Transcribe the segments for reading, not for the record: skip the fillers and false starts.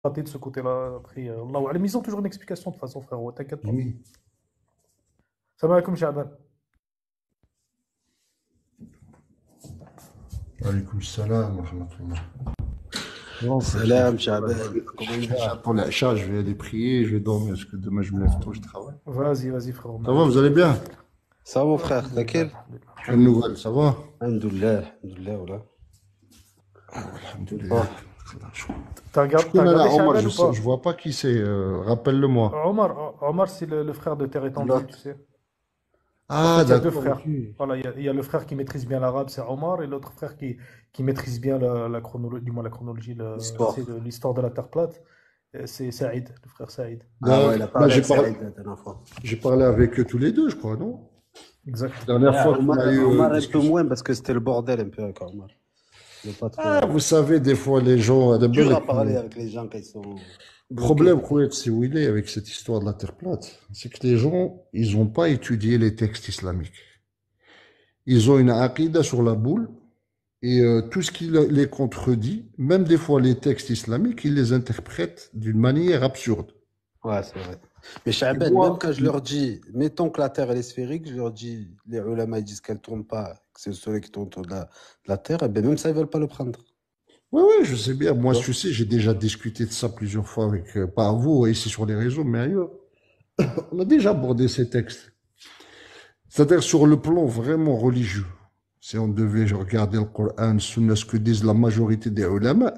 raté de ce côté-là. Après, Allahu A'lam. Ils ont toujours une explication de toute façon, frérot, t'inquiète pas. Oui. Salam alaikum, Sha'ban. Alaykoum salam wa rahmatullah. Non, tranquille. Salam, Shaban. Comment il va? J'attends l'Aïcha, je vais aller prier, je vais dormir, parce que demain je me lève tôt, je travaille. Vas-y, vas-y, frérot. Ça va, vous allez bien? Ça va, mon frère? Alhamdulillah, Tranquille? alhamdulillah. Quelle nouvelle, ça va? Alhamdulillah, alhamdulillah, voilà. Alhamdulillah. T'as Je regardé, t'as connais là, regardé Omar, Sha'ban ou pas? je vois pas qui c'est, rappelle-le-moi. Omar, c'est le frère de Terre étendue, tu L'autre. sais. En Ah, fait, il y a deux d'accord, frères. ok. Voilà, il y a le frère qui maîtrise bien l'arabe, c'est Omar, et l'autre frère qui maîtrise bien la chronologie, du moins la chronologie, L'histoire. c'est l'histoire de la Terre plate. C'est Saïd, le frère Saïd. Ah ouais, il a Là, parlé avec Saïd la dernière fois. j'ai parlé avec eux tous les deux, je crois, non? Exact. La dernière fois qu'on Omar, a eu Omar un peu discussion. moins parce que c'était le bordel un peu avec Omar. Il est pas trop Ah, vous savez, des fois, les gens, dur à le parler avec les gens quand ils sont bloqués. problème, Kouet, c'est où il est avec cette histoire de la Terre plate. C'est que les gens, ils n'ont pas étudié les textes islamiques. Ils ont une aqida sur la boule, et tout ce qui les contredit, même des fois les textes islamiques, ils les interprètent d'une manière absurde. Ouais, c'est vrai. Mais Et Shaban, même moi, quand je leur dis, mettons que la Terre elle est sphérique, je leur dis, les ulama ils disent qu'elle tourne pas, que c'est le soleil qui tourne autour de la Terre, et ben même ça ils veulent pas le prendre. ouais, je sais bien. Moi, Tu vois? tu sais, j'ai déjà discuté de ça plusieurs fois avec, pas vous, ici sur les réseaux, mais ailleurs. On a déjà abordé ces textes. C'est-à-dire sur le plan vraiment religieux. Si on devait regarder le Coran, Sunna, ce que disent la majorité des ulama,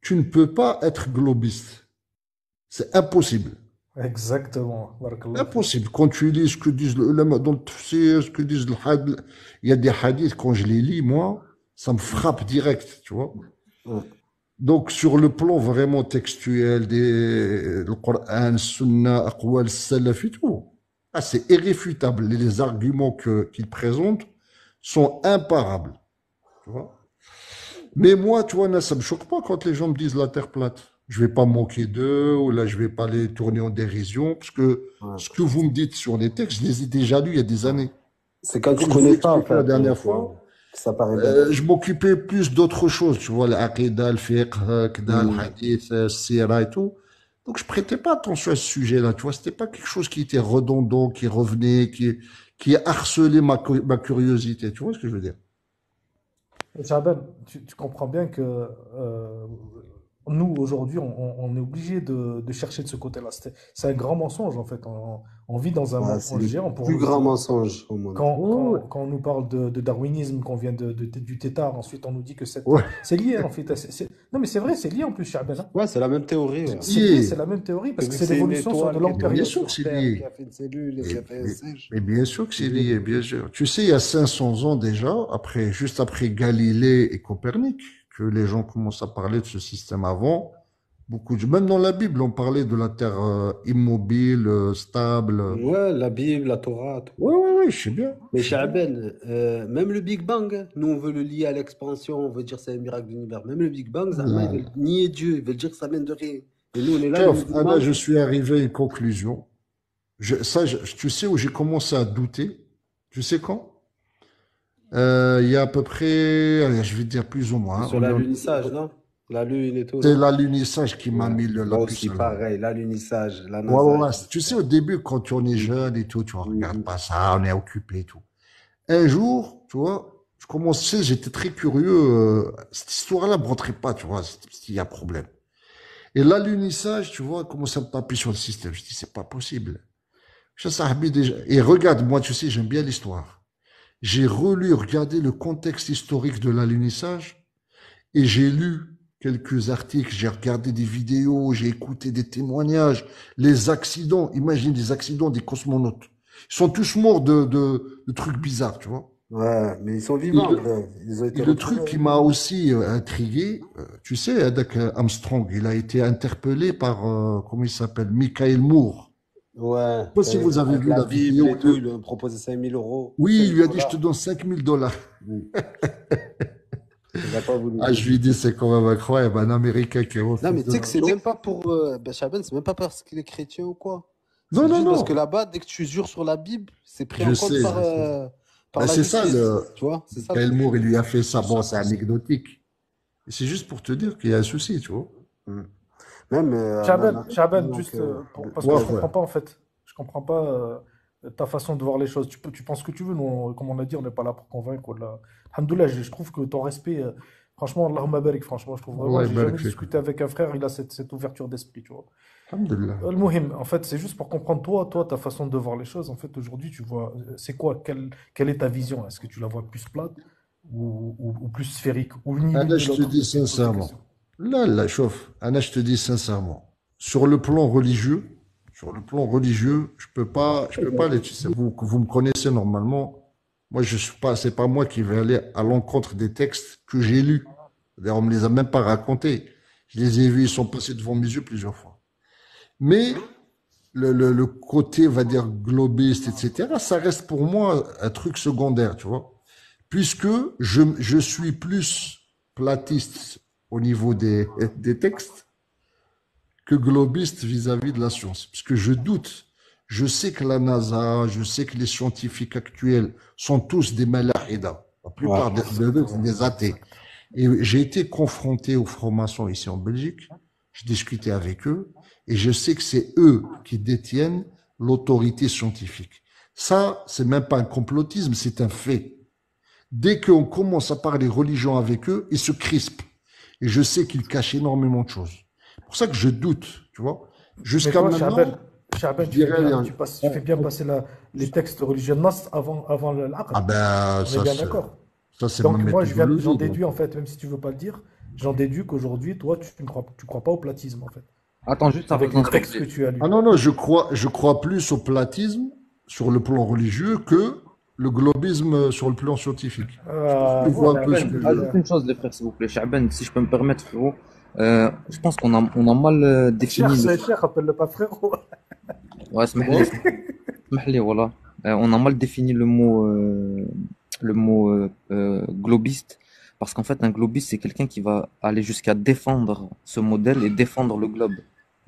tu ne peux pas être globiste. C'est impossible. Exactement. Barakallahu fik. Impossible. Quand tu lis ce que disent les ulama dans le tafsir, ce que disent le hadith, il y a des hadiths, quand je les lis, moi, ça me frappe direct, tu vois. Ouais. Donc, sur le plan vraiment textuel, le Coran, Sunna, Aqwal, Salaf et tout, ah, c'est irréfutable. Les arguments qu'ils présentent sont imparables, tu vois. Mais moi, tu vois, ça me choque pas quand les gens me disent la terre plate. Je vais pas moquer d'eux, ou là, je vais pas les tourner en dérision, parce que Ouais. ce que vous me dites sur les textes, je les ai déjà lus il y a des années. C'est quand tu Comme je vous connais pas, en expliquais la fait, dernière fois, que ça paraît bête. je m'occupais plus d'autres choses, tu vois, l'aqida, le fiqh, le hadith, le sira et tout. Donc, je prêtais pas attention à ce sujet-là, tu vois. C'était pas quelque chose qui était redondant, qui revenait, qui harcelait ma curiosité. Tu vois ce que je veux dire? Sha'ban, tu comprends bien que nous, aujourd'hui, on est obligé de chercher de ce côté-là. C'est un grand mensonge, en fait. On vit dans un Ouais, c'est mensonge le géant pour plus nous, tu grand vois. mensonge au monde. Ouais, Quand on nous parle de darwinisme, qu'on vient du tétard, ensuite on nous dit que ouais. c'est lié, en fait. Non, mais c'est vrai, c'est lié en plus, Sha'ban, hein. Ouais, c'est la même théorie. Ouais. C'est lié, c'est Si, la même théorie, parce Vu que que c'est c'est une l'évolution sur de étoile qui longue est mais bien période. tombée sûr que sur c'est Terre, qui lié. a fait une cellule et qui Mais, a fait un mais- singe. mais bien sûr que C'est c'est lié. lié, bien sûr. Tu sais, il y a 500 ans déjà, juste après Galilée et Copernic, que les gens commencent à parler de ce système avant. Même dans la Bible, on parlait de la Terre immobile, stable. Ouais, la Bible, la Torah, tout. Ouais, je sais bien, Mais je sais bien. Sha'ban, même le Big Bang, hein, nous on veut le lier à l'expansion, on veut dire c'est un miracle de l'univers. Même le Big Bang, Zahma, ils Non. veulent nier Dieu, ils veulent dire que ça vient de rien. Et nous on est là, les Sauf, Anna, musulmans. je suis arrivé à une conclusion. Tu sais où j'ai commencé à douter? Tu sais quand? Il y a à peu près, allez, je vais dire plus ou C'est moins. sur l'alunissage, non? La lune et tout, C'est non? l'alunissage qui m'a Ouais. mis la Moi puce aussi, à l'oreille. pareil, l'alunissage, la Ouais, NASA. Tu sais, au début, quand on est Mhm. jeune et tout, tu ne regardes Mhm. pas ça, on est occupé et tout. Un jour, tu vois, je commençais, j'étais très curieux. Cette histoire-là ne me rentrait pas, tu vois, il y a problème. Et l'alunissage, tu vois, commençait à me taper sur le système. Je dis, c'est pas possible. Déjà. Et regarde, moi, tu sais, j'aime bien l'histoire. J'ai regardé le contexte historique de l'alunissage et j'ai lu quelques articles, j'ai regardé des vidéos, j'ai écouté des témoignages, les accidents, imagine des accidents des cosmonautes. Ils sont tous morts de trucs bizarres, tu vois. Ouais, mais ils sont Et vivants, le, après. Ils ont et été le retrouvés, truc qui hein. m'a aussi intrigué, tu sais, avec Armstrong, il a été interpellé par, comment il s'appelle, Michael Moore. Ouais, Je sais pas si vous avez avec vu la la Bible vidéo et tout, ils de... lui ont proposé 5 000 euros, Oui, il 5 000 lui a dit, je te dollars. donne $5 000. Mm. Il n'a pas voulu. Ah, je lui dis, c'est quand même incroyable, un Américain qui Non, refuse mais tu de sais que c'est l'argent. même pas pour. Ben, Shaban, c'est même pas parce qu'il est chrétien ou quoi. Non, C'est non, juste parce non, que là-bas, dès que tu jures sur la Bible, c'est pris en je compte sais. par Ben, la c'est ça, justice. Tu vois, c'est ça le Michael truc. Moore, il lui a fait ça. Bon, c'est anecdotique. Et c'est juste pour te dire qu'il y a un souci, tu vois. Mm. Même Chaben, donc, juste parce que Ouais, je ouais. comprends pas en fait. Je comprends pas ta façon de voir les choses. Tu penses ce que tu veux. Nous, comme on a dit, on n'est pas là pour convaincre. Alhamdoulilah, je trouve que ton respect, franchement, Allahumma barik, franchement, je trouve vraiment, Allah j'ai barik jamais fik. discuté avec un frère, il a cette ouverture d'esprit, tu vois. Alhamdulillah. Al-Muhim, en fait, c'est juste pour comprendre toi, ta façon de voir les choses. En fait, aujourd'hui, tu vois, c'est quoi, quelle est ta vision? Est-ce que tu la vois plus plate ou plus sphérique? Ou ni l'une Anna, ni je te l'autre? dis Essaye de poser des questions. sincèrement. Là, chauffe. Anna, je te dis sincèrement. Sur le plan religieux, je peux pas aller, tu sais, vous me connaissez normalement. Moi, je suis pas, c'est pas moi qui vais aller à l'encontre des textes que j'ai lus. D'ailleurs, on me les a même pas racontés. Je les ai vus, ils sont passés devant mes yeux plusieurs fois. Mais le côté, on va dire, globiste, etc., ça reste pour moi un truc secondaire, tu vois. Puisque je suis plus platiste au niveau des textes que globiste vis-à-vis de la science. Parce que je doute. Je sais que la NASA, je sais que les scientifiques actuels sont tous des malahida. La ouais. plupart Exactement, des athées. exactement. Et j'ai été confronté aux francs-maçons ici en Belgique. Je discutais avec eux et je sais que c'est eux qui détiennent l'autorité scientifique. Ça, c'est même pas un complotisme, c'est un fait. Dès qu'on commence à parler religion avec eux, ils se crispent. Et je sais qu'ils cachent énormément de choses. C'est pour ça que je doute, tu vois. Mais Jusqu'à toi, maintenant, Chaben, je dirais, tu fais bien passer les textes religieux de Nas avant ah l'aqd. ben, On est bien d'accord. ça c'est ma Donc moi, j'en méthodologie. Donc. déduis, en fait, même si tu veux pas le dire, j'en déduis qu'aujourd'hui, toi, tu crois pas au platisme, en fait. Attends, juste avant Avec d'en les textes que arriver. tu as Ah lus. non, non, je crois plus au platisme sur le plan religieux que le globisme sur le plan scientifique. Je sais pas si tu vois un Voilà, peu ce Chaben, que je alhamdoulilah. veux juste dire. une chose, les frères, s'il vous plaît. Chaben, si je peux me permettre, frérot. Je pense qu'on a mal Cher, défini le. c'est cher, appelle-le pas frérot. Ouais, اسمح لي, voilà. On a mal défini le mot globiste. Parce qu'en fait, un globiste, c'est quelqu'un qui va aller jusqu'à défendre ce modèle et défendre le globe.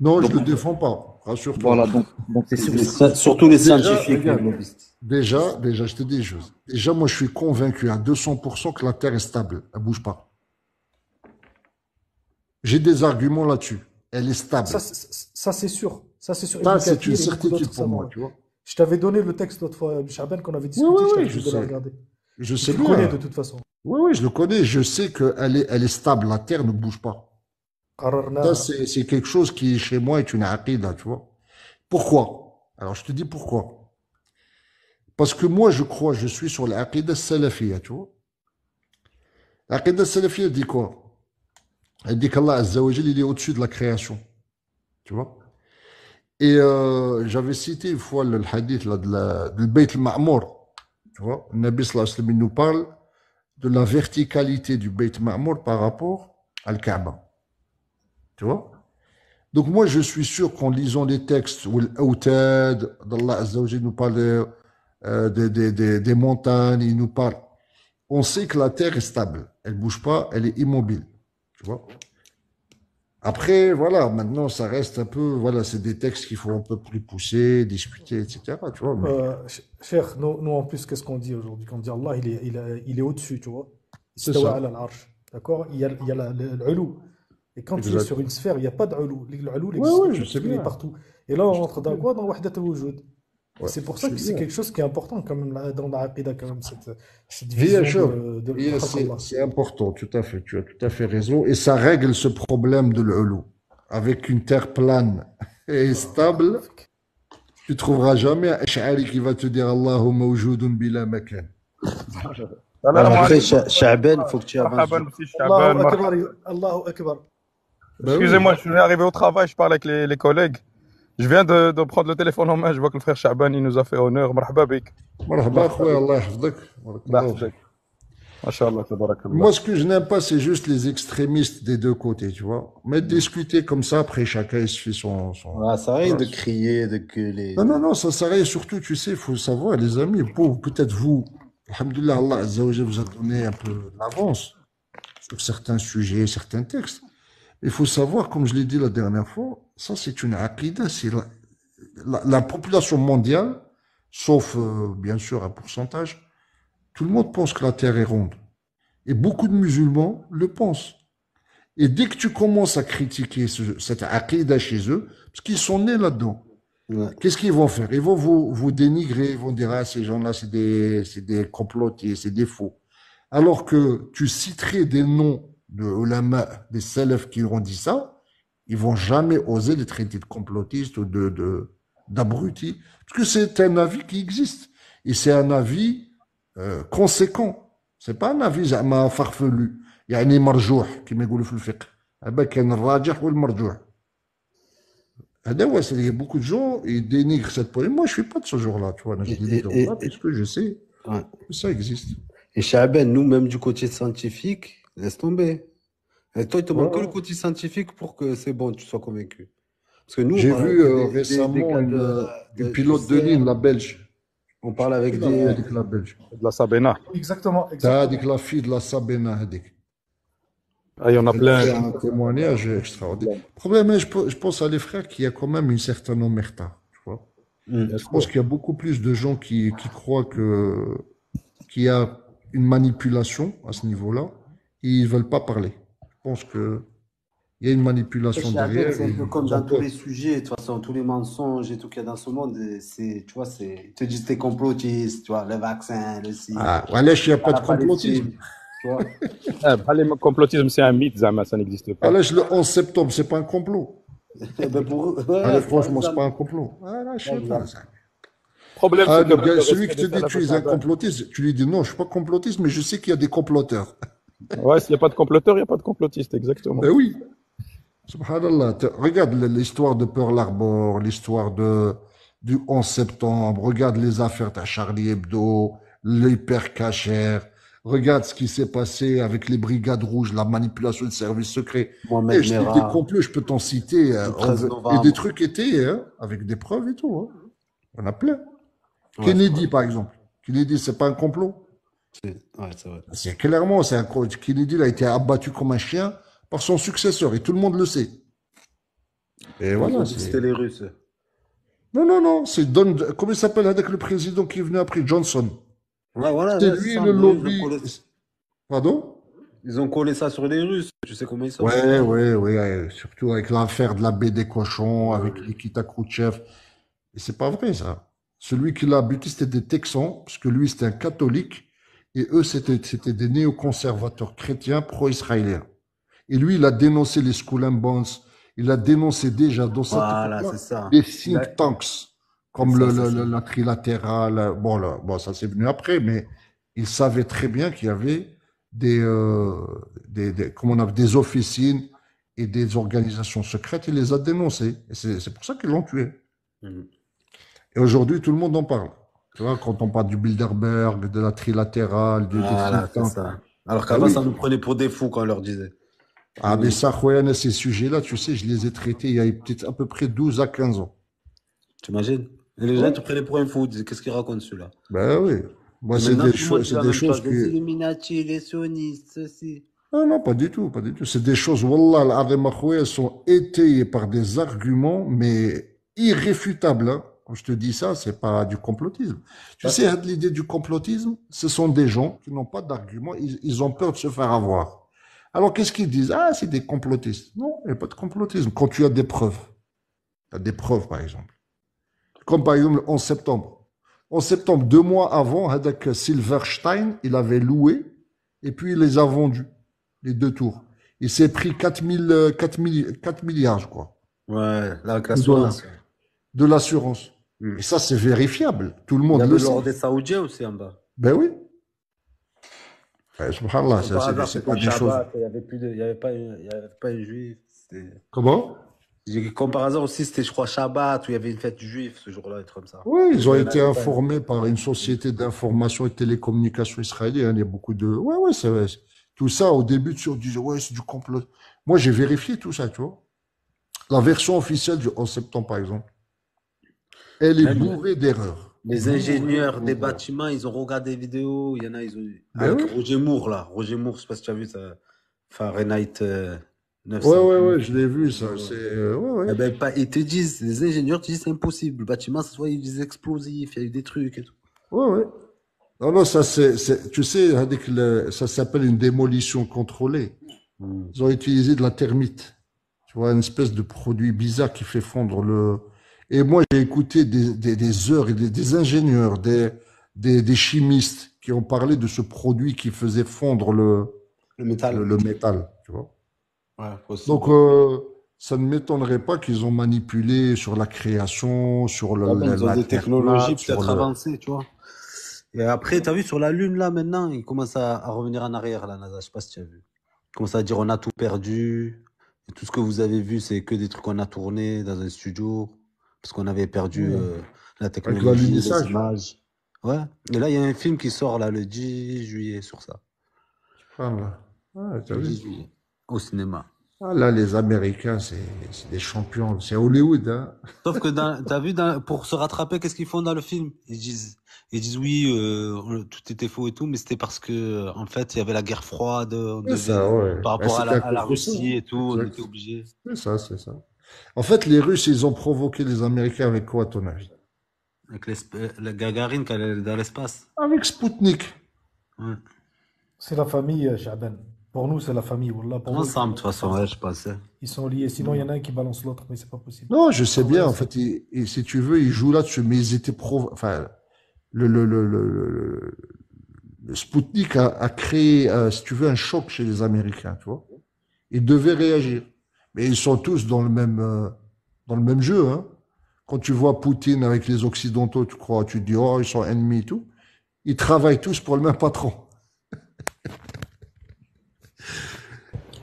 Non, je Donc, le défends pas, rassure-toi. voilà, donc c'est sûr. Surtout les Déjà, scientifiques, les regarde, globistes. déjà, je te dis une chose. Déjà, moi, je suis convaincu à 200% que la Terre est stable. Elle bouge pas. J'ai des arguments là-dessus. Elle est stable. Ça, c'est sûr. Ça, c'est sûr. Ça, Ibn c'est une Kathir et beaucoup d'autres certitude pour savants. moi, Ouais. tu vois. Je t'avais donné le texte l'autre fois, Chaben, qu'on avait Oui, oui, discuté, je oui, t'avais je dit de le sais. regarder. Je Et sais tu le connais de bien. toute façon. Oui, oui, je le connais. Je sais elle est stable. La Terre ne bouge pas. Ça, قررناها. c'est quelque chose qui, chez moi, est une aqida, tu vois. Pourquoi? Alors, je te dis pourquoi. Parce que moi, je suis sur l'aqida salafiyya, tu vois. L'aqida salafiyya dit quoi? Elle dit qu'Allah Azza wa Jal, il est au-dessus de la création, tu vois. Et j'avais cité une fois le hadith là, du Bayt al-Ma'mour, tu vois. Le Nabi sallallahu alayhi wa sallam, il nous parle de la verticalité du Bayt al-Ma'mour par rapport à Kaaba, tu vois. Donc moi, je suis sûr qu'en lisant les textes où l'Autad d'Allah Azza wa Jal nous parle des montagnes, il nous parle. On sait que la terre est stable, elle bouge pas, elle est immobile, tu vois. Après, voilà, maintenant, ça reste un peu, voilà, c'est des textes qu'il faut un peu plus pousser, discuter, etc., tu vois, mais Cher, nous, en plus, qu'est-ce qu'on dit aujourd'hui? Quand on dit Allah, il est au-dessus, tu vois. c'est Istawa ça, ala al-arsh. D'accord? Il y a l'ulou. Et quand il est exact. sur une sphère, il n'y a pas d'ulou. L'ulou Ouais, n'existe ouais, je plus, sais parce qu'il est bien, partout. Et là, on je rentre sais dans bien, quoi? Dans Wahdat al-Wujud. Et ouais, c'est pour je ça sais que c'est bien. quelque chose qui est important, quand même, dans la Aqidah, quand même, cette Bien vision sûr, de Khalq Allah. c'est important, tout à fait, tu as tout à fait raison, et ça règle ce problème de l'Ulu. Avec une terre plane et stable, tu trouveras jamais un Ash'ari qui va te dire Allahu mawjoudun bila makan. السلام Après, عليكم. Sha'ban, il faut que tu avances مرحبا du مسي شعبان Allahu مرحبا. Akbar, Allahu Akbar. Ben oui, Excusez-moi, je suis arrivé au travail, je parle avec les collègues. Je viens de prendre le téléphone en main, je vois que le frère Chaban il nous a fait honneur. مرحبا بك. marhaba مرحبا khoya, بك. Allah yahfظك, الله barakallahu fik. يحفظك. ما شاء الله تبارك الله. Moi, ce que je n'aime pas, c'est juste les extrémistes des deux côtés, tu vois. Mais discuter comme ça, après chacun il se fait Ouais, ça sert à rien voilà. de crier, de gueuler. Non, non, non, ça sert à rien. Surtout, tu sais, il faut savoir, les amis, peut-être vous, alhamdoulilah, Allah Azza wa Jal vous a donné un peu d'avance sur certains sujets, certains textes. Il faut savoir, comme je l'ai dit la dernière fois, ça c'est une aqidah, c'est la population mondiale, sauf bien sûr un pourcentage, tout le monde pense que la Terre est ronde. Et beaucoup de musulmans le pensent. Et dès que tu commences à critiquer cette aqidah chez eux, parce qu'ils sont nés là-dedans, Ouais. qu'est-ce qu'ils vont faire? Ils vont vous dénigrer, ils vont dire, ah, ces gens-là, c'est des complotistes, c'est des faux. Alors que tu citerais des noms de ulama, des salafs qui ont dit ça, ils vont jamais oser les traiter de complotistes ou d'abrutis. Parce que c'est un avis qui existe. Et c'est un avis conséquent. C'est pas un avis زعما farfelu. يعني مرجوح كما يقولوا في الفقه. هذا كان الراجح والمرجوح. هذا هو il y a beaucoup de gens ils dénigrent cette polémique. Moi je suis pas de ce genre-là, tu vois. Je dis les droits puisque je sais Ouais. que ça existe. Et Chaben, nous, même du côté scientifique, laisse tomber. Et toi, il te manque que le côté scientifique pour que c'est bon, tu sois convaincu. Parce que nous, J'ai on parle vu avec des récemment gars une pilote de ligne, la Belge. on parle avec La des. la Belge. De la Sabena. Exactement, T'as exactement. dit que la fille de la Sabena, هذيك. Ah, il y en a Elle plein. fait un témoignage extraordinaire. Le problème, je pense à les frères qu'il y a quand même une certaine omerta, tu vois. Je pense qu'il y a beaucoup plus de gens qui croient qu'il y a une manipulation à ce niveau-là. Ils veulent pas parler. Je pense que il y a une manipulation derrière. C'est un peu comme ils ont dans tous peur. les sujets, de toute façon, tous les mensonges et tout qu'il y a dans ce monde, c'est, tu vois, ils te disent t'es complotiste, tu vois, le vaccin, le ci, Ah, voilà, il n'y a pas de la complotisme. Palestine, tu vois. Le complotisme, c'est un mythe, Zama, ça n'existe pas. Voilà, le 11 septembre, c'est pas un complot. Eh ben pour eux, Allez, c'est franchement, par c'est pas un exemple. complot. Voilà, je sais Par pas. exemple. Ça. Le problème, Ah, c'est que le gars, le celui qui respect te des dit salafs tu es un Shaban. complotiste, tu lui dis non, je suis pas complotiste, mais je sais qu'il y a des comploteurs. Ouais, s'il n'y a pas de comploteur, il n'y a pas de complotiste, exactement. Ben oui. Subhanallah. Regarde l'histoire de Pearl Harbor, l'histoire du 11 septembre, regarde les affaires de Charlie Hebdo, l'hypercacher, regarde ce qui s'est passé avec les brigades rouges, la manipulation de services secrets. Mohamed Et des Merah, complots, je peux t'en citer. le 13 Et des novembre. trucs étaient avec des preuves et tout. Hein. On a plein. Ouais, Kennedy, par exemple. Kennedy, c'est pas un complot. c'est vrai. C'est clairement, c'est un Kennedy, il a été abattu comme un chien par son successeur et tout le monde le sait. Et Ils voilà, ont dit que c'était les Russes. Non, c'est comment il s'appelle avec le président qui est venu après Johnson. Ouais, voilà, C'est ouais, c'est lui ça. le Ils ont lobby. collé, Pardon? ils ont collé ça sur les Russes. Tu sais comment ils sont. Ouais, surtout avec l'affaire de la baie des cochons, avec Nikita Khrouchtchev. Et c'est pas vrai, ça. Celui qui l'a buté, c'était des Texans, parce que lui, c'était un catholique, et eux, c'était des néoconservateurs chrétiens pro-israéliens. Et lui, il a dénoncé les Skull and Bones, il a dénoncé déjà dans cette Voilà, époque-là c'est ça. des think tanks, comme C'est ça, c'est ça. la trilatérale. Bon, ça c'est venu après, mais il savait très bien qu'il y avait comment on appelle, des officines et des organisations secrètes. Il les a dénoncées. Et c'est pour ça qu'ils l'ont tué. Mhm. Et aujourd'hui, tout le monde en parle. Tu vois, quand on parle du Bilderberg, de la trilatérale, des Voilà, think c'est tanks. ça. Alors Ah qu'avant, oui. ça nous prenait pour des fous quand on leur disait. Ah, mais ça, Khouyan, ces sujets-là, tu sais, je les ai traités il y a peut-être à peu près 12 à 15 ans. T'imagines? Et les gens te prenaient pour un fou. Ils disaient, qu'est-ce qu'il raconte celui-là? Ben oui. Moi, Et c'est maintenant, des tout le monde choses, dit c'est la des même choses chose. Les que. Illuminati, les sionistes, ceci. Ah non, pas du tout, pas du tout. C'est des choses, Wallah, al-Azim, elles sont étayées par des arguments, mais irréfutables. Hein. Quand je te dis ça, c'est pas du complotisme. Tu sais, l'idée du complotisme, ce sont des gens qui n'ont pas d'arguments, ils ont peur de se faire avoir. Alors, qu'est-ce qu'ils disent? Ah, c'est des complotistes. Non, il n'y a pas de complotisme. Quand tu as des preuves, tu as des preuves, par exemple. Comme par exemple le 11 septembre. 11 septembre, 2 mois avant, Hadak Silverstein, il avait loué et puis il les a vendus, les 2 tours. Il s'est pris 4 milliards, je crois, Ouais, là, avec de dollars l'assurance. de l'assurance. Hmm. Et ça, c'est vérifiable. Tout le Il y monde avait le sait. l'ordre des Saoudiens aussi en bas. Ben oui. Subhanallah, Comme par hasard, c'est c'était pas le des choses. Shabbat. Il y avait pas un juif. Comment? Comme par hasard aussi, c'était, je crois, Shabbat, où il y avait une fête juive ce jour-là, un truc comme ça. Oui, ils ont Il y en été avait pas. informés par une société d'information et de télécommunications israélienne. Il y a beaucoup de. Ouais, c'est vrai. Tout ça, au début, tu disais, ouais, c'est du complot. Moi, j'ai vérifié tout ça, tu vois. La version officielle du 11 septembre, par exemple, elle est Même bourrée d'erreurs. les Bourrée ingénieurs des d'erreurs. batimments, ils ont regardé des vidéos. Il y en a, ils ont. Ben Avec oui. Roger Moore, là. Roger Moore, je sais pas si tu as vu ça. Fahrenheit Ouais, 900. je l'ai vu, ça. C'est. Ouais. Eh ben, ils te disent, les ingénieurs te disent c'est impossible. Le bâtiment, ça soit il y a eu des explosifs, il y a eu des trucs et tout. Ouais. Non, ça, tu sais, avec ça s'appelle une démolition contrôlée. Hmm. Ils ont utilisé de la termite. Tu vois, une espèce de produit bizarre qui fait fondre le. Et moi, j'ai écouté des heures et des ingénieurs, des chimistes qui ont parlé de ce produit qui faisait fondre Le métal. le métal. Tu vois. Ouais, Donc, possible. ça ne m'étonnerait pas qu'ils ont manipulé sur la création, sur Ah ben, ils ont la des Terre technologies plate, sur peut-être le. avancées, tu vois. Et après, t'as vu sur la Lune, là, maintenant, ils commencent à revenir en arrière, la NASA. Je sais pas si tu as vu. Ils commencent à dire on a tout perdu. Et tout ce que vous avez vu, c'est que des trucs qu'on a tournés dans un studio. Parce qu'on avait perdu Ouais. la Avec technologie, les l'alunissage. images. Ouais. Et là, il y a un film qui sort, là, le 10 juillet, sur ça. Voilà. Ouais, t'as Le vu? 10 juillet. Au cinéma. Ah, là, les Américains, c'est des champions. C'est Hollywood, hein. Sauf que t'as vu, pour se rattraper, qu'est-ce qu'ils font dans le film? Ils disent oui, tout était faux et tout, mais c'était parce que, en fait, il y avait la guerre froide, on C'est ça, devait, ouais. par Ben, rapport c'était à à la cause de ça, Russie hein. et tout, on Exact. était obligé. C'est ça, c'est ça. En fait, les Russes, ils ont provoqué les Américains avec quoi, à ton avis? Avec la Gagarine qui allait dans l'espace. Avec Spoutnik. Ouais. C'est la famille, Chaben. Pour nous, c'est la famille. Wallah, pour eux, Ensemble, de toute façon, ouais, je pensais. ils sont liés. Sinon, il y en a un qui balance l'autre, mais c'est pas possible. Non, je sais En vrai, bien. En fait, et si tu veux, ils jouent là-dessus, mais ils étaient enfin, le, le, le, le, le- le Spoutnik a créé, si tu veux, un choc chez les Américains, tu vois. Ils devaient réagir. Mais ils sont tous dans le même jeu, hein. Quand tu vois Poutine avec les Occidentaux, tu crois, tu te dis, oh, ils sont ennemis et tout. Ils travaillent tous pour le même patron.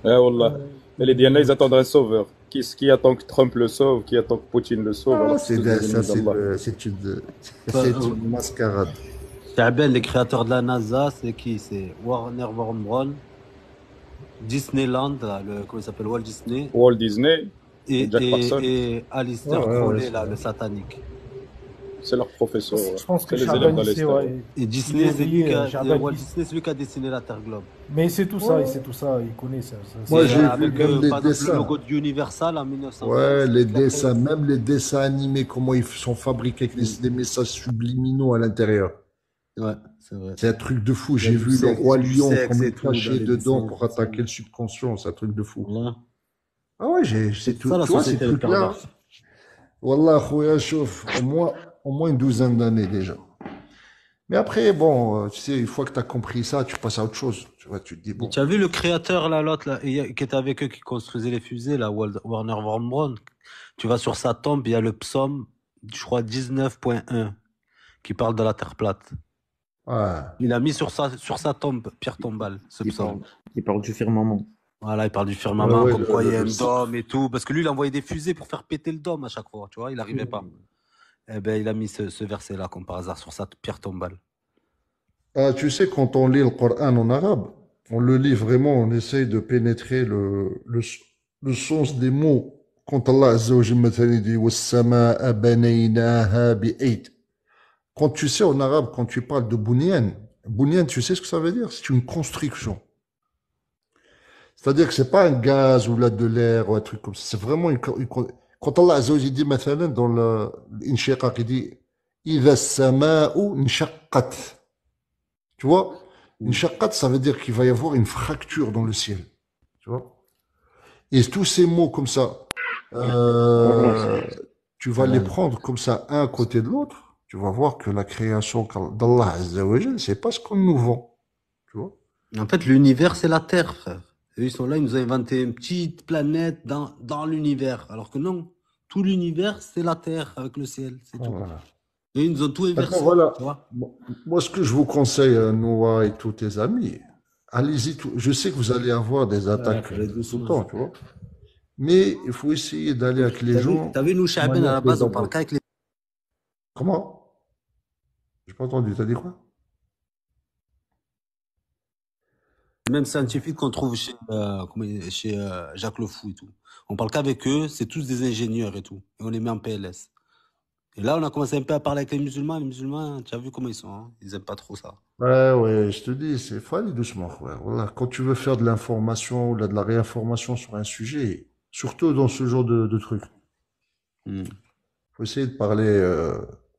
Wallah. Et les Diana, ils attendent un sauveur. Qui attend que Trump le sauve, qui attend que Poutine le sauve, Ah, alors que c'est tous des ça, ennemis d'Allah. c'est une mascarade. Ben, les créateurs de la NASA, c'est qui? C'est Warner Bros. Disneyland, là, comment il s'appelle? Walt Disney. Walt Disney et Et, Jack Parsons, et Ouais, Alistair ouais, ouais, Crowley, c'est là, vrai. le satanique. c'est leur professeur. Ouais. je pense que C'est les élèves Chaben, dans il les sait, stages. ouais. Et Il Disney, est c'est lui lié, qui a, Chaben. Walt Disney, c'est lui qui a dessiné la Terre Globe. Mais c'est tout ça, Ouais. il sait tout ça, il connaît ça. Moi, Et j'ai vu avec, même les par exemple, le dessins. logo de Universal en 1920, Ouais, c'est les lui qui l'a dessins, créé. même les dessins animés, comment ils sont fabriqués avec Mm. des messages subliminaux à l'intérieur. Ouais, c'est vrai. C'est un truc de fou. Il y a J'ai vu le roi du lion, sexe comment et il tout dans cachait les dedans dessins. pour attaquer le subconscient. C'est un truc de fou. Voilà. Ah ouais, c'est C'est tout. ça la Tu vois, ces société est trucs-là, perverse. Wallah, khouya, chauffe, au moins une douzaine d'années déjà. Mais après, bon, tu sais, une fois que tu as compris ça, tu passes à autre chose. Tu vois, tu te dis, Mais bon. tu as vu le créateur, là, l'autre, là, qui était avec eux, qui construisait les fusées, là, Warner Bros. Tu vas sur sa tombe, il y a le psaume, je crois, 19.1, qui parle de la Terre plate. Ouais. Il a mis sur sa tombe, pierre tombale, ce Il psaume. parle, il parle du firmament. Voilà, il parle du Ouais, firmament, ouais, comme quoi il y a un le dôme et tout. Parce que lui, il envoyait des fusées pour faire péter le dôme à chaque fois, tu vois, il n'arrivait pas. Eh ben, il a mis ce verset-là, comme par hasard, sur sa pierre tombale. Ah, tu sais, quand on lit le Coran en arabe, on le lit vraiment, on essaye de pénétrer le sens des mots. Quand Allah Azza wa Jalla مثلا dit وَالسَّمَاءَ بَنَيْنَاهَا بِأَيْدٍ. Quand tu sais en arabe, quand tu parles de bunyan, tu sais ce que ça veut dire? C'est une construction. C'est-à-dire que c'est pas un gaz ou là de l'air ou un truc comme ça. C'est vraiment quand Allah Azza wa Jalla dit مثلا dans l'inshiqaq, il dit إِذَا السَّمَاءُ انشَقَّتْ. Tu vois, une shaqqat, ça veut dire qu'il va y avoir une fracture dans le ciel. Tu vois. Et tous ces mots comme ça, euh, tu vas les prendre comme ça, un à côté de l'autre. Tu vas voir que la création d'Allah Azza wa Jal, c'est pas ce qu'on nous vend. Tu vois. En fait, l'univers, c'est la Terre, frère. Et ils sont là, ils nous ont inventé une petite planète dans l'univers. Alors que non, tout l'univers, c'est la Terre avec le ciel, c'est tout. Voilà. Et ils nous ont tout Maintenant, inversé, voilà. tu vois. Moi, ce que je vous conseille, Noah et tous tes amis, allez-y. Je sais que vous allez avoir des attaques fallait tout le doucement. temps, tu vois. Mais il faut essayer d'aller avec les gens. T'as vu, nous, de Chaben, à manière la base, on parle pédagogique. qu'avec les... Comment? J'ai pas entendu. T'as dit quoi? mêmes scientifiques qu'on trouve chez Jacques Le Fou et tout. On parle qu'avec eux, c'est tous des ingénieurs et tout. Et on les met en PLS. Et là, on a commencé un peu à parler avec les musulmans. Les musulmans, tu as vu comment ils sont, hein? Ils aiment pas trop ça. Ouais, ouais, je te dis, faut aller doucement, frère. Voilà. Quand tu veux faire de l'information ou de la réinformation sur un sujet, surtout dans ce genre de truc, Hmm. faut essayer de parler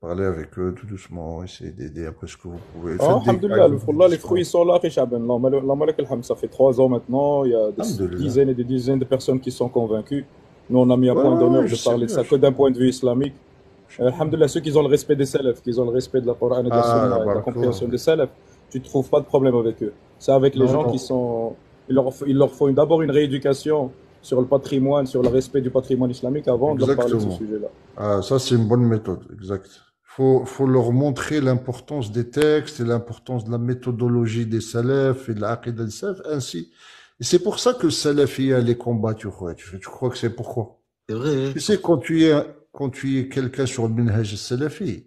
Parlez avec eux tout doucement, essayez d'aider un peu ce que vous pouvez. Ah, Faites des alhamdoulilah, guides de Wallah, les discours. fruits sont là, Akhi Shaban. Allahumma lakal hamd. Ça fait 3 ans maintenant, il y a des Alhamdulillah. dizaines et des dizaines de personnes qui sont convaincues. Nous, on a mis un Ouais, point ouais, d'honneur je de sais parler de bien, ça je que sais d'un bien. point de vue islamique. Je sais bien. Alhamdulillah, ceux qui ont le respect des salafs, qui ont le respect de la Coran et de la Ah, Sunna et de la barakallah. compréhension des salafs, tu ne trouves pas de problème avec eux. C'est avec les Non, gens qui non. sont. Il leur faut d'abord une rééducation sur le patrimoine, sur le respect du patrimoine islamique avant de leur parler de ce Exactement. sujet-là. Ah, ça, c'est une bonne méthode, exact. Faut leur montrer l'importance des textes et l'importance de la méthodologie des salafs et de l'aqidah des salafs, ainsi. Et c'est pour ça que le salafia les combat, tu crois. Tu crois que c'est pourquoi? C'est vrai. Tu sais, quand tu es quelqu'un sur le minhaj salafi,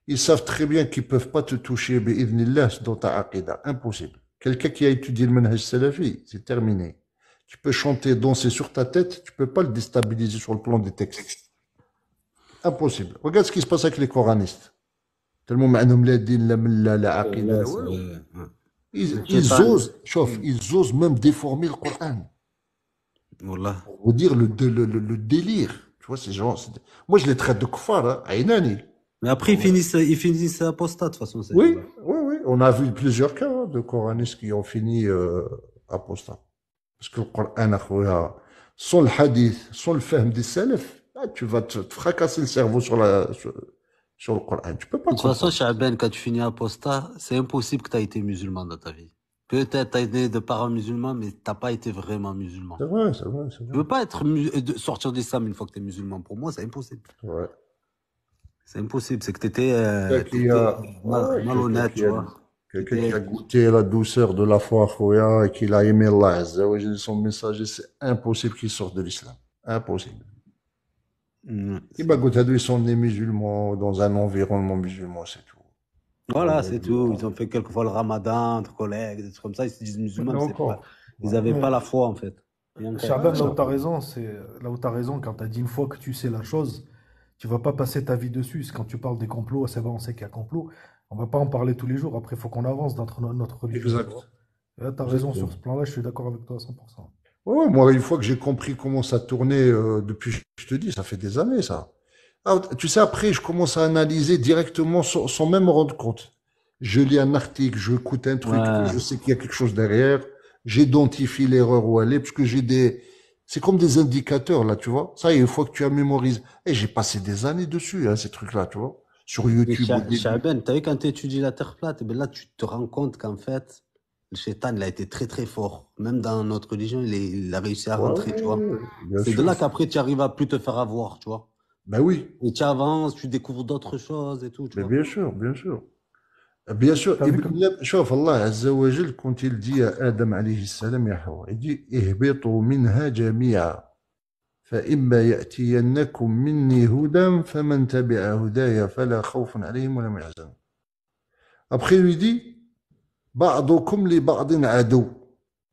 ils savent très bien qu'ils peuvent pas te toucher, bi'idhnillah, dans ta aqidah. Impossible. Quelqu'un qui a étudié le minhaj salafi, c'est terminé. Tu peux chanter, danser sur ta tête, tu peux pas le déstabiliser sur le plan des textes. Impossible. Regarde ce qui se passe avec les coranistes. Tellement معنهم لا دين لا ملة لا عقيدة لا C'est والو. vrai. Ouais. Ils Shaitan. osent, chauffe, ils osent même déformer le Coran. Wallah. Pour vous dire le délire. Tu vois, ces gens, moi je les traite de kuffar, hein, Aynani. Mais après, ils finissent apostat, de toute façon, ces Oui, gens-là. oui, oui. On a vu plusieurs cas hein, de coranistes qui ont fini apostat. Parce que le Coran, akhoya, sans le hadith, sans le fahm des salaf, là, tu vas te fracasser le cerveau sur le Coran. Tu peux pas De toute façon, comprendre. Shaben, quand tu finis apostat, c'est impossible que tu aies été musulman dans ta vie. Peut-être tu as été de parents musulmans, mais t'as pas été vraiment musulman. C'est vrai, c'est vrai, c'est Tu vrai. veux pas être sortir d'islam une fois que tu es musulman. Pour moi, c'est impossible. Ouais. C'est impossible. C'est que tu étais Quelqu'un qui a, ouais, malhonnête, tu vois. quelqu'un qui T'étais- a goûté la douceur de la foi, khoya, et qui a aimé Allah Azza wa Jalla, son messager, c'est impossible qu'il sorte de l'islam. Impossible. C'est- Ils sont nés musulmans, dans un environnement musulman, c'est tout. Voilà, c'est tout. Ils ont fait quelquefois le ramadan entre collègues, des trucs comme ça. Ils se disent musulmans, Mais mais c'est pas. encore. Ils avaient Mais pas la foi, en fait. Et encore. Shaban, là où Ça, tu as raison, c'est là où tu as raison quand tu as dit une fois que tu sais la chose, tu vas pas passer ta vie dessus. C'est quand tu parles des complots, c'est vrai, on sait qu'il y a complot. On va pas en parler tous les jours. Après, il faut qu'on avance dans notre religion. Tu exact. vois. Et là, tu as raison sur Exactement. ce plan-là, je suis d'accord avec toi à 100%. Ouais, ouais, moi, une fois que j'ai compris comment ça tournait, depuis, je te dis, ça fait des années, ça. Ah, tu sais, après, je commence à analyser directement sans même me rendre compte. Je lis un article, je écoute un truc, Ouais. je sais qu'il y a quelque chose derrière, j'identifie l'erreur où elle est, parce que c'est comme des indicateurs, là, tu vois. Ça, et une fois que tu as mémorisé, et j'ai passé des années dessus, hein, ces trucs-là, tu vois. Sur Mais YouTube au début. Shaben, t'as vu quand tu étudies la Terre plate, ben là, tu te rends compte qu'en fait, le shaitan, il a été très très fort. Même dans notre religion, il a réussi à Ouais, rentrer, tu vois. bien C'est de sûr. là qu'après, tu arrives à plus te faire avoir, tu vois. Ben oui, Et tu avances, tu découvres d'autres choses et tout, tu mais vois. bien sûr, bien sûr. Bien sûr, T'as vu Ibn comme... Lab, شوف Allah Azza wa Jal, quand il dit à Adam alayhi salam, ya Hawa, il dit, ihbitu minha jami'a, فإما يأتينكم مني هدى فمن تبع هدايا فلا خوف عليهم ولا هم يحزنون. Après, il lui dit, بعضكم لبعض عدو.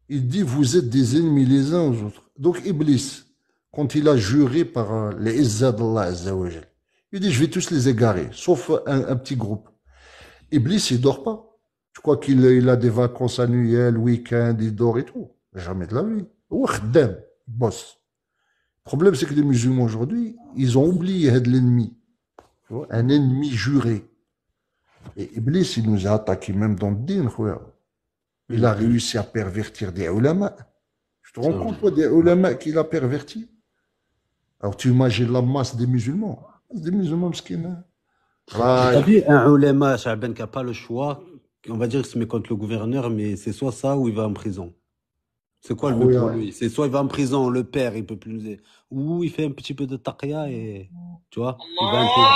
Il dit, vous êtes des ennemis les uns aux autres. Donc, Iblis, quand il a juré par les Izzat d'Allah Azza wa Jal, il dit, je vais tous les égarer, sauf un petit groupe. Iblis, il dort pas. Tu crois qu'il a des vacances annuelles, week-end, il dort et tout? Jamais de la vie. Ou khaddam, il bosse. Le problème, c'est que les musulmans aujourd'hui, ils ont oublié l'ennemi. Tu vois, un ennemi juré. Et Iblis, il nous a attaqué même dans le din, khoya. Il a réussi à pervertir des ulama. Tu te rends C'est compte, toi, des ulama qu'il a pervertis? Alors, tu imagines la masse des musulmans. Des musulmans, mskina. T'as vu un ulema, Shaben, qui n'a pas le choix, on va dire qu'il se met contre le gouverneur, mais c'est soit ça ou il va en prison. C'est quoi le mieux pour lui? C'est soit il va en prison, le père, il peut plus nous aider, ou il fait un petit peu de taqya et, tu vois, il va intégrer.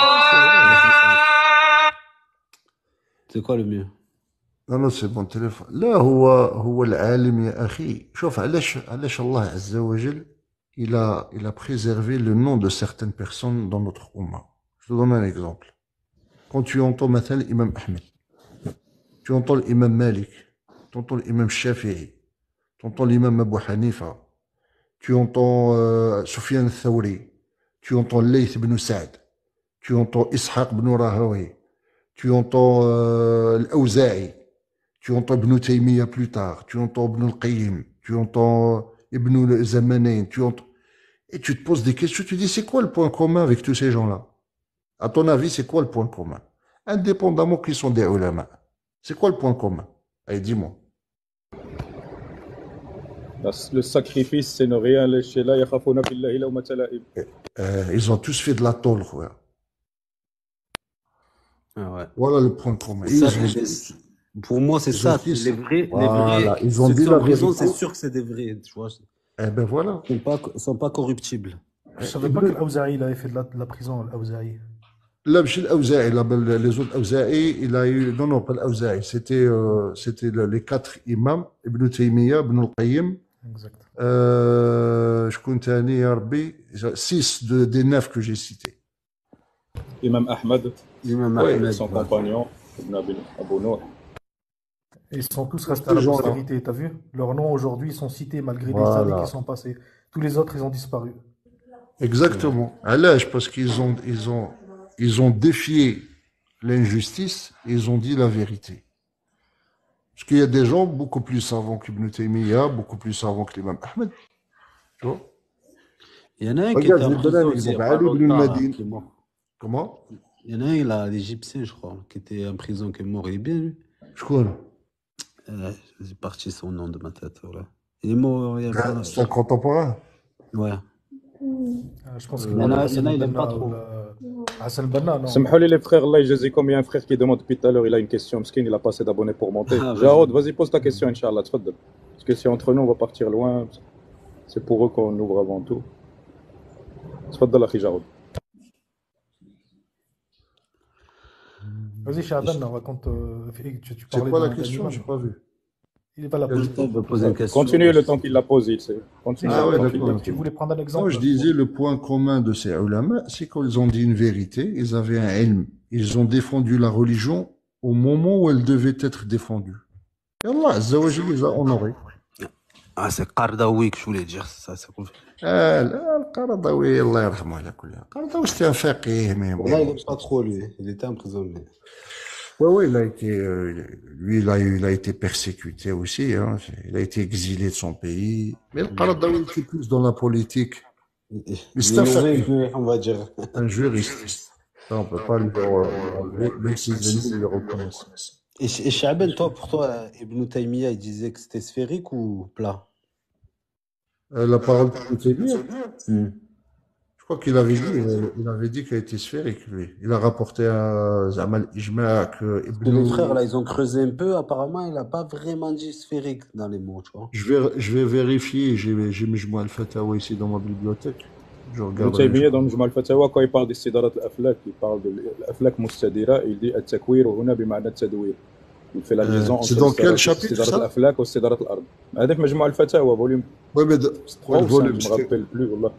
C'est quoi le mieux? Non, c'est bon téléphone. Là, هو العالم يا أخي. شوف علاش الله عز وجل il a préservé le nom de certaines personnes dans notre Ummah. Je te donne un exemple. Quand tu entends maintenant l'imam Ahmed, tu entends l'imam Malik, tu entends l'imam Shafi'i, tu entends l'imam Abu Hanifa, tu entends Sufyan al-Thawri, tu entends Layth ibn Sa'd, tu entends Ishaq ibn Rahawi, tu entends l'Awza'i, tu entends Ibn Taymiyyah plus tard, tu entends Ibn al-Qayyim, tu entends Ibn al-Zamanayn, et tu te poses des questions, tu dis c'est quoi le point commun avec tous ces gens-là? À ton avis, c'est quoi le point commun? Indépendamment qu'ils sont des ulama. C'est quoi le point commun? Allez, dis-moi. Le sacrifice, c'est ne rien lâcher là. يخافون في الله لومة لائم. Ils ont tous fait de la tôle, frère. Ah ouais. Voilà le point commun. Ça, Ils ont, pour moi, c'est ils ont ça. dit, Les vrais, voilà, ils ont ceux dit qui sont la en prison, vérité. c'est sûr que c'est des vrais, tu vois. Eh ben voilà. Ils sont pas corruptibles. Je savais pas que l'Aouzaï il avait fait de la prison, l'Aouzaï. Là, chez l'Aouzaï, les autres Aouzaï, il a eu, non, non, pas l'Aouzaï, c'était les 4 imams, Ibn Taymiyyah, Ibn al-Qayyim, Exact. je compte ya Rabbi, 6 des 9 que j'ai cités. Imam Ahmad, Imam Oui. Ahmed, son voilà. compagnon, Ibn Abu Nour. Et ils sont tous restés à Ces la gens-là. postérité, t'as vu? Leurs noms aujourd'hui ils sont cités malgré des années Voilà. qui sont passées. Tous les autres ils ont disparu. Exactement. À l'âge, parce ils ont défié l'injustice, et ils ont dit la vérité. Parce qu'il y a des gens beaucoup plus savants qu'Ibn Taymiyyah, beaucoup plus savants que l'imam Ahmed. Tu vois? Il y en a un qui Regarde, était en je vais te donner prison un aussi, il y a exemple. pas Ali ibn longtemps, là, al-Madini. qui est mort. Comment? Il y en a un, là, l'Égyptien, je crois, qui était en prison, qui est mort. Il est bien, lui. Je connais. C'est parti son nom de ma tête, voilà. Il est mort, il y a pas... C'est un contemporain. Ouais. Je pense Il qu'il y en a, Hassan il aime pas Banna ou trop. Hassan Banna, non? Samhou les frères, Allah يجازيكم. Il y a un frère qui demande depuis tout à l'heure, il a une question. Mskin, il a pas assez d'abonnés pour monter. Ah, vas-y. Jarod, vas-y, pose ta question, Inch'Allah. Tfaddal. Parce que si entre nous, on va partir loin. C'est pour eux qu'on ouvre avant tout. Tfaddal, akhi Jarod. Vas-y, Shaban, raconte. Tu C'est parlais quoi la d'un question? imam. J'ai pas vu. Il va la Quel- poser. Il veut poser une question. Continuez le temps qu'il l'a posé. Continuez Ah le ouais, temps qu'il d'accord. l'a Tu voulais prendre un Moi, exemple? je disais, le point commun de ces ulama, c'est qu'ils ont dit une vérité, ils avaient un ilm. Ils ont défendu la religion au moment où elle devait être défendue. Et Allah, Azza wa Jalla, les a honorés. Ah, c'est Qardawi que je voulais dire, ça, c'est cool. لا القرضاوي الله يرحمه على كل حال القرضاوي c'était un faqih mais Là, il aime pas trop, lui. Il était en prison, mais... ouais il a été lui il a été persécuté aussi hein. Il a été exilé de son pays mais le Qaradawi était plus dans la politique mais c'est un faqih on va dire. un juriste ça on peut pas lui enlever même si les ennemis le reconnaissent. Et Chaben, toi, pour toi, Ibn Taymiyyah, il disait que c'était sphérique ou plat? La parole de Taymiyyah, je crois qu'il avait dit qu'elle était sphérique lui il a rapporté à Zamal Ijma que Parce que les frères, là, ils ont creusé un peu. Apparemment, il n'a pas vraiment dit sphérique dans les mots, tu vois. je vais vérifier j'ai Mijma al-Fatawa ici dans ma bibliothèque je Ibn regarde Taymiyyah dans Mujma al-Fatawa, quand il parle d'istidarat al-aflak, il parle de l'aflak mustadira, il dit at-takwir huna bima'na at-tadwir. Il fait la liaison entre c'est dans quel chapitre istidarat ça? al-aflak et istidarat al-ard. هذا في Mujma al-Fatawa, volume Ouais, mais 3 ou 5, volume, je me rappelle plus, wallah.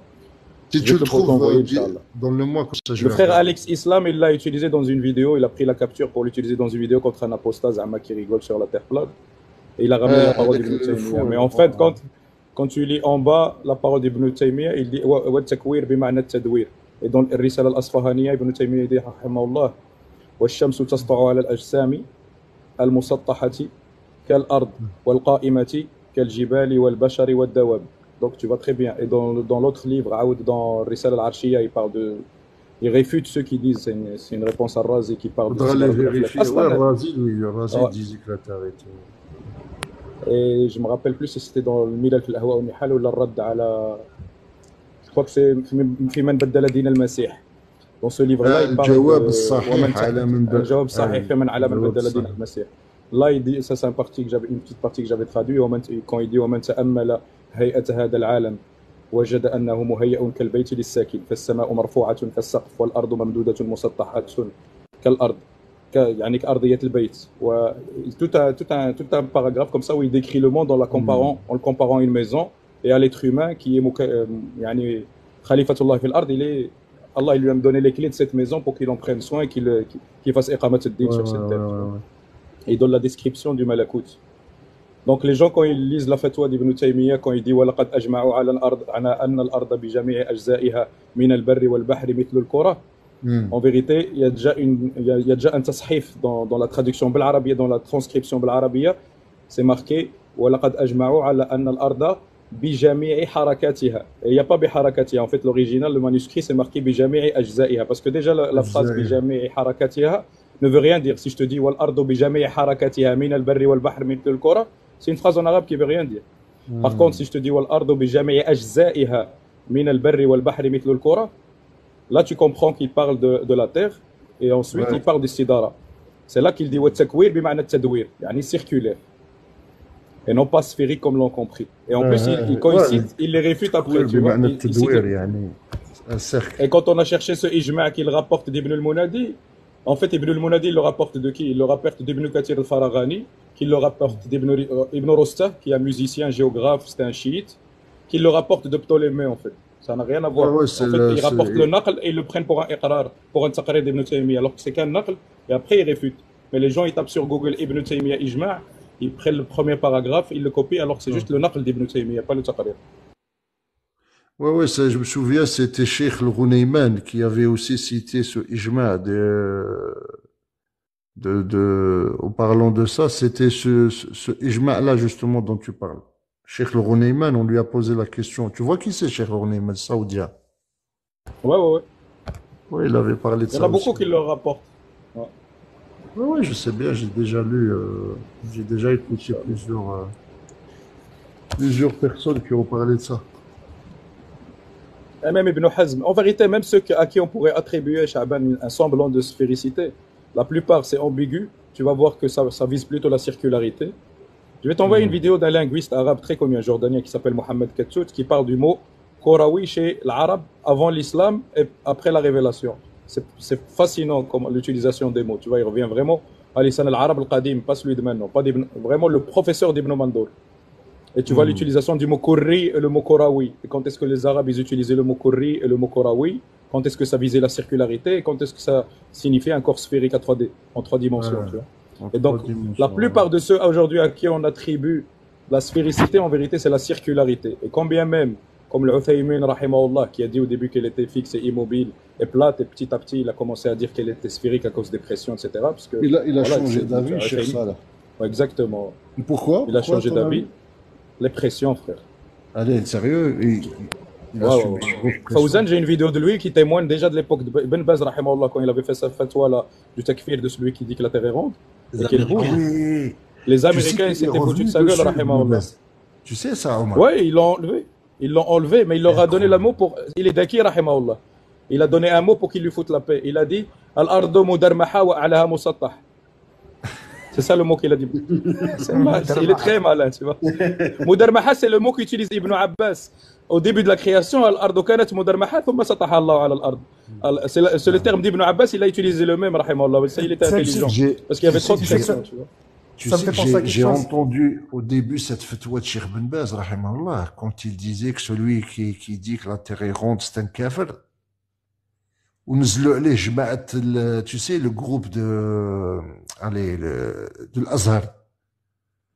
si Je tu vais le te trouves, t'envoyer, Inch'Allah. donne-le-moi comme ça je Le vais frère regarder. Alex Islam, il l'a utilisé dans une vidéo, il a pris la capture pour l'utiliser dans une vidéo contre un apostat, Zama qui rigole sur la terre plate. Et il a ramené la parole avec d'Ibn le Taymiyyah. fond, Mais le en fait, fond. quand tu lis en bas la parole d'Ibn Taymiyyah, il dit وَالتَّكْوِيرُ بِمَعْنَى التَّدْوِيرُ. Et dans الرسالة الأصفهانية, Ibn Taymiyyah dit رحمه الله والشمس تسطع على الأجسام المسطحة كالأرض والقائمة كالجبال والبشر والدواب. Donc tu vois très bien. Et dans l'autre livre, Aoud, dans Risala al-Arshiya, il réfute ceux qui disent, c'est une réponse à Razi qui parle Faudra les de vérifier. Aslan, Ouais, Razi, lui, Razi Ouais. disait que la terre était. Et je me rappelle plus si c'était dans le Milal fil Ahwa ou Nihal ou la Radd ala. Je crois que c'est في من بدل دين المسيح. Dans ce livre-là, il parle الجواب de الصحيح على من بدل. الجواب صحيح في من على من الجواب بدل دين الصحيح. المسيح. Là, il dit, ça c'est une petite partie que j'avais traduit, quand il dit ومن تأمل هيئة هذا العالم وجد أنه مهيأ كالبيت للساكن فالسماء مرفوعة كالسقف والأرض ممدودة مسطحة كالأرض يعني كأرضية البيت. Tout un paragraphe comme ça où il décrit le monde en le comparant à une maison et à l'être humain qui est يعني Khalifatullah fil ard, Allah il lui a donné les clés de cette maison pour qu'il en prenne soin et qu'il fasse iqamat ad-din sur cette terre. Et il donne la description du malakut. Donc les gens quand ils lisent la fatwa d'Ibn Taymiyyah, quand il dit وَلَقَدْ أَجْمَعُوا على أن الأرض بجميع أجزائها من البر والبحر مثل الكرة. En vérité, il y a déjà un tasḥif dans la traduction بالعربية, dans la transcription بالعربية, c'est marqué وَلَقَدْ أَجْمَعُوا على أن الأرض بجميع حركاتها. Et il n'y a pas بحركاتها. En fait, l'original, le manuscrit, c'est marqué بجميع أجزائها. Parce que déjà, la phrase بجميع حركاتها ne veut rien dire. Si je te dis والأرض بجميع حركاتها من البر والبحر مثل الكرة, c'est une phrase en arabe qui veut rien dire. Par contre, si je te dis والأرض بجميع أجزائها من البر والبحر مثل الكرة, là tu comprends qu'il parle de la terre et ensuite il parle d'istidara. C'est là qu'il dit والتكوير بمعنى التدوير, يعني circulaire. Et non pas sphérique comme l'ont compris. Et en plus, quand il cite, il les réfute après, tu vois. Et quand on a cherché ce ijma' qu'il rapporte d'Ibn al-Munadi, en fait, Ibn al-Munadi, il le rapporte de qui? Il le rapporte d'Ibn Kathir al-Faraghani, qu'il le rapporte d'Ibn Rosta, qui est un musicien, géographe, c'était un chiite, qu'il le rapporte de Ptolémée, en fait. Ça n'a rien à voir. En fait, il rapporte le naql et ils le prennent pour un iqrar, pour un taqrir d'Ibn Taymiyyah, alors que c'est qu'un naql, et après ils réfutent. Mais les gens, ils tapent sur Google Ibn Taymiyyah ijma', ils prennent le premier paragraphe, ils le copient, alors que c'est juste le naql d'Ibn Taymiyyah, pas le taqrir. Ouais, ça, je me souviens, c'était Cheikh al-Ghunayman qui avait aussi cité ce ijma' en parlant de ça, c'était ce ijma'-là, justement, dont tu parles. Cheikh al-Ghunayman, on lui a posé la question. Tu vois qui c'est, Cheikh al-Ghunayman, saoudien? Ouais. Ouais, il avait parlé de ça. Il y en a beaucoup qui le rapportent. Ouais, je sais bien, j'ai déjà lu, j'ai déjà écouté plusieurs personnes qui ont parlé de ça. Et même Ibn Hazm. En vérité, même ceux à qui on pourrait attribuer, Sha'ban, un semblant de sphéricité, la plupart c'est ambigu. Tu vas voir que ça vise plutôt la circularité. Je vais t'envoyer une vidéo d'un linguiste arabe très connu, un Jordanien qui s'appelle Mohamed Katsout, qui parle du mot Korawi chez l'arabe avant l'islam et après la révélation. C'est fascinant comme l'utilisation des mots. Tu vois, il revient vraiment à l'islam al-arabe al-qadim, pas celui de maintenant, pas vraiment le professeur d'Ibn Mandour. Et tu vois l'utilisation du mot Kourri et le mot Korawi. Et quand est-ce que les Arabes ils utilisaient le mot Kourri et le mot Korawi? Quand est-ce que ça visait la circularité? Et quand est-ce que ça signifiait un corps sphérique à 3D, en 3 dimensions, tu vois. Et donc, la plupart de ceux aujourd'hui à qui on attribue la sphéricité, en vérité, c'est la circularité. Et combien même, comme le Uthaymin, rahimahullah, qui a dit au début qu'elle était fixe et immobile et plate, et petit à petit, il a commencé à dire qu'elle était sphérique à cause des pressions, etc. Parce que, il a changé d'avis sur ça, là. Ouais, exactement. Pourquoi? Il a changé d'avis. Les pressions, frère. Allez, sérieux? Il a subi une grosse pression. Fawzan, j'ai une vidéo de lui qui témoigne déjà de l'époque de Ben Baz, rahimahullah, quand il avait fait sa fatwa là, du takfir de celui qui dit que la terre est ronde. Les Américains, ils s'étaient foutus de sa gueule, rahimahullah. Tu sais ça, Omar? Ouais, ils l'ont enlevé. Ils l'ont enlevé, mais il leur a donné le mot pour. Il est daki, rahimahullah. Il a donné un mot pour qu'il lui foute la paix. Il a dit Al-ardu mudarmaha wa a'laha musattah. C'est ça le mot qu'il a dit. Il est très malin, tu vois. Mudarmaha, c'est le mot qu'utilise Ibn Abbas. Au début de la création, Al-ardu kanat mudarmaha, thumma sataha Allah ala al-ard. C'est le terme d'Ibn Abbas, il a utilisé le même, rahimahullah. Il était intelligent. Parce qu'il y avait trop de pression, tu vois. Tu sais, j'ai entendu au début cette fatwa de Cheikh Ben Baz, rahimahullah, quand il disait que celui qui dit que la terre est ronde, c'est un kafir. ونزلوا عليه جماعة tu sais le groupe de l'Azhar.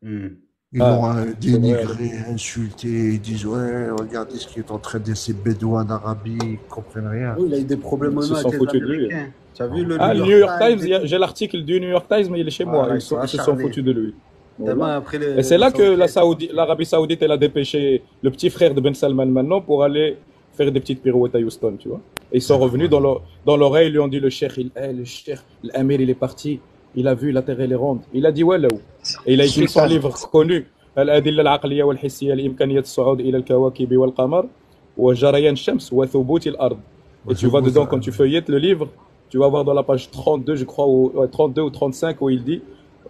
Ils l'ont dénigré, insulté, ils disent ouais, regardez ce qui est en train de ces bédouins d'Arabie, ils comprennent rien. Oui, il a eu des problèmes avec les Américains. Tu as vu le New York Times, j'ai l'article du New York Times, mais il est chez moi, ils se sont foutus de lui. Voilà. Et c'est là que l'Arabie Saoudite elle a dépêché le petit frère de Ben Salman maintenant pour aller faire des petites pirouettes à Houston, tu vois. Et ils sont revenus dans l'oreille, ils lui ont dit le cheikh, l'Amir il est parti, il a vu la terre elle est ronde. Il a dit ouais là où. Et il a écrit son livre connu, الأدلة العقلية والحسية لإمكانية الصعود إلى الكواكب والقمر وجريان الشمس وثبوت الأرض. Et tu vois dedans quand tu feuillettes le livre, tu vas voir dans la page 32, je crois, ou 32 ou 35 où il dit,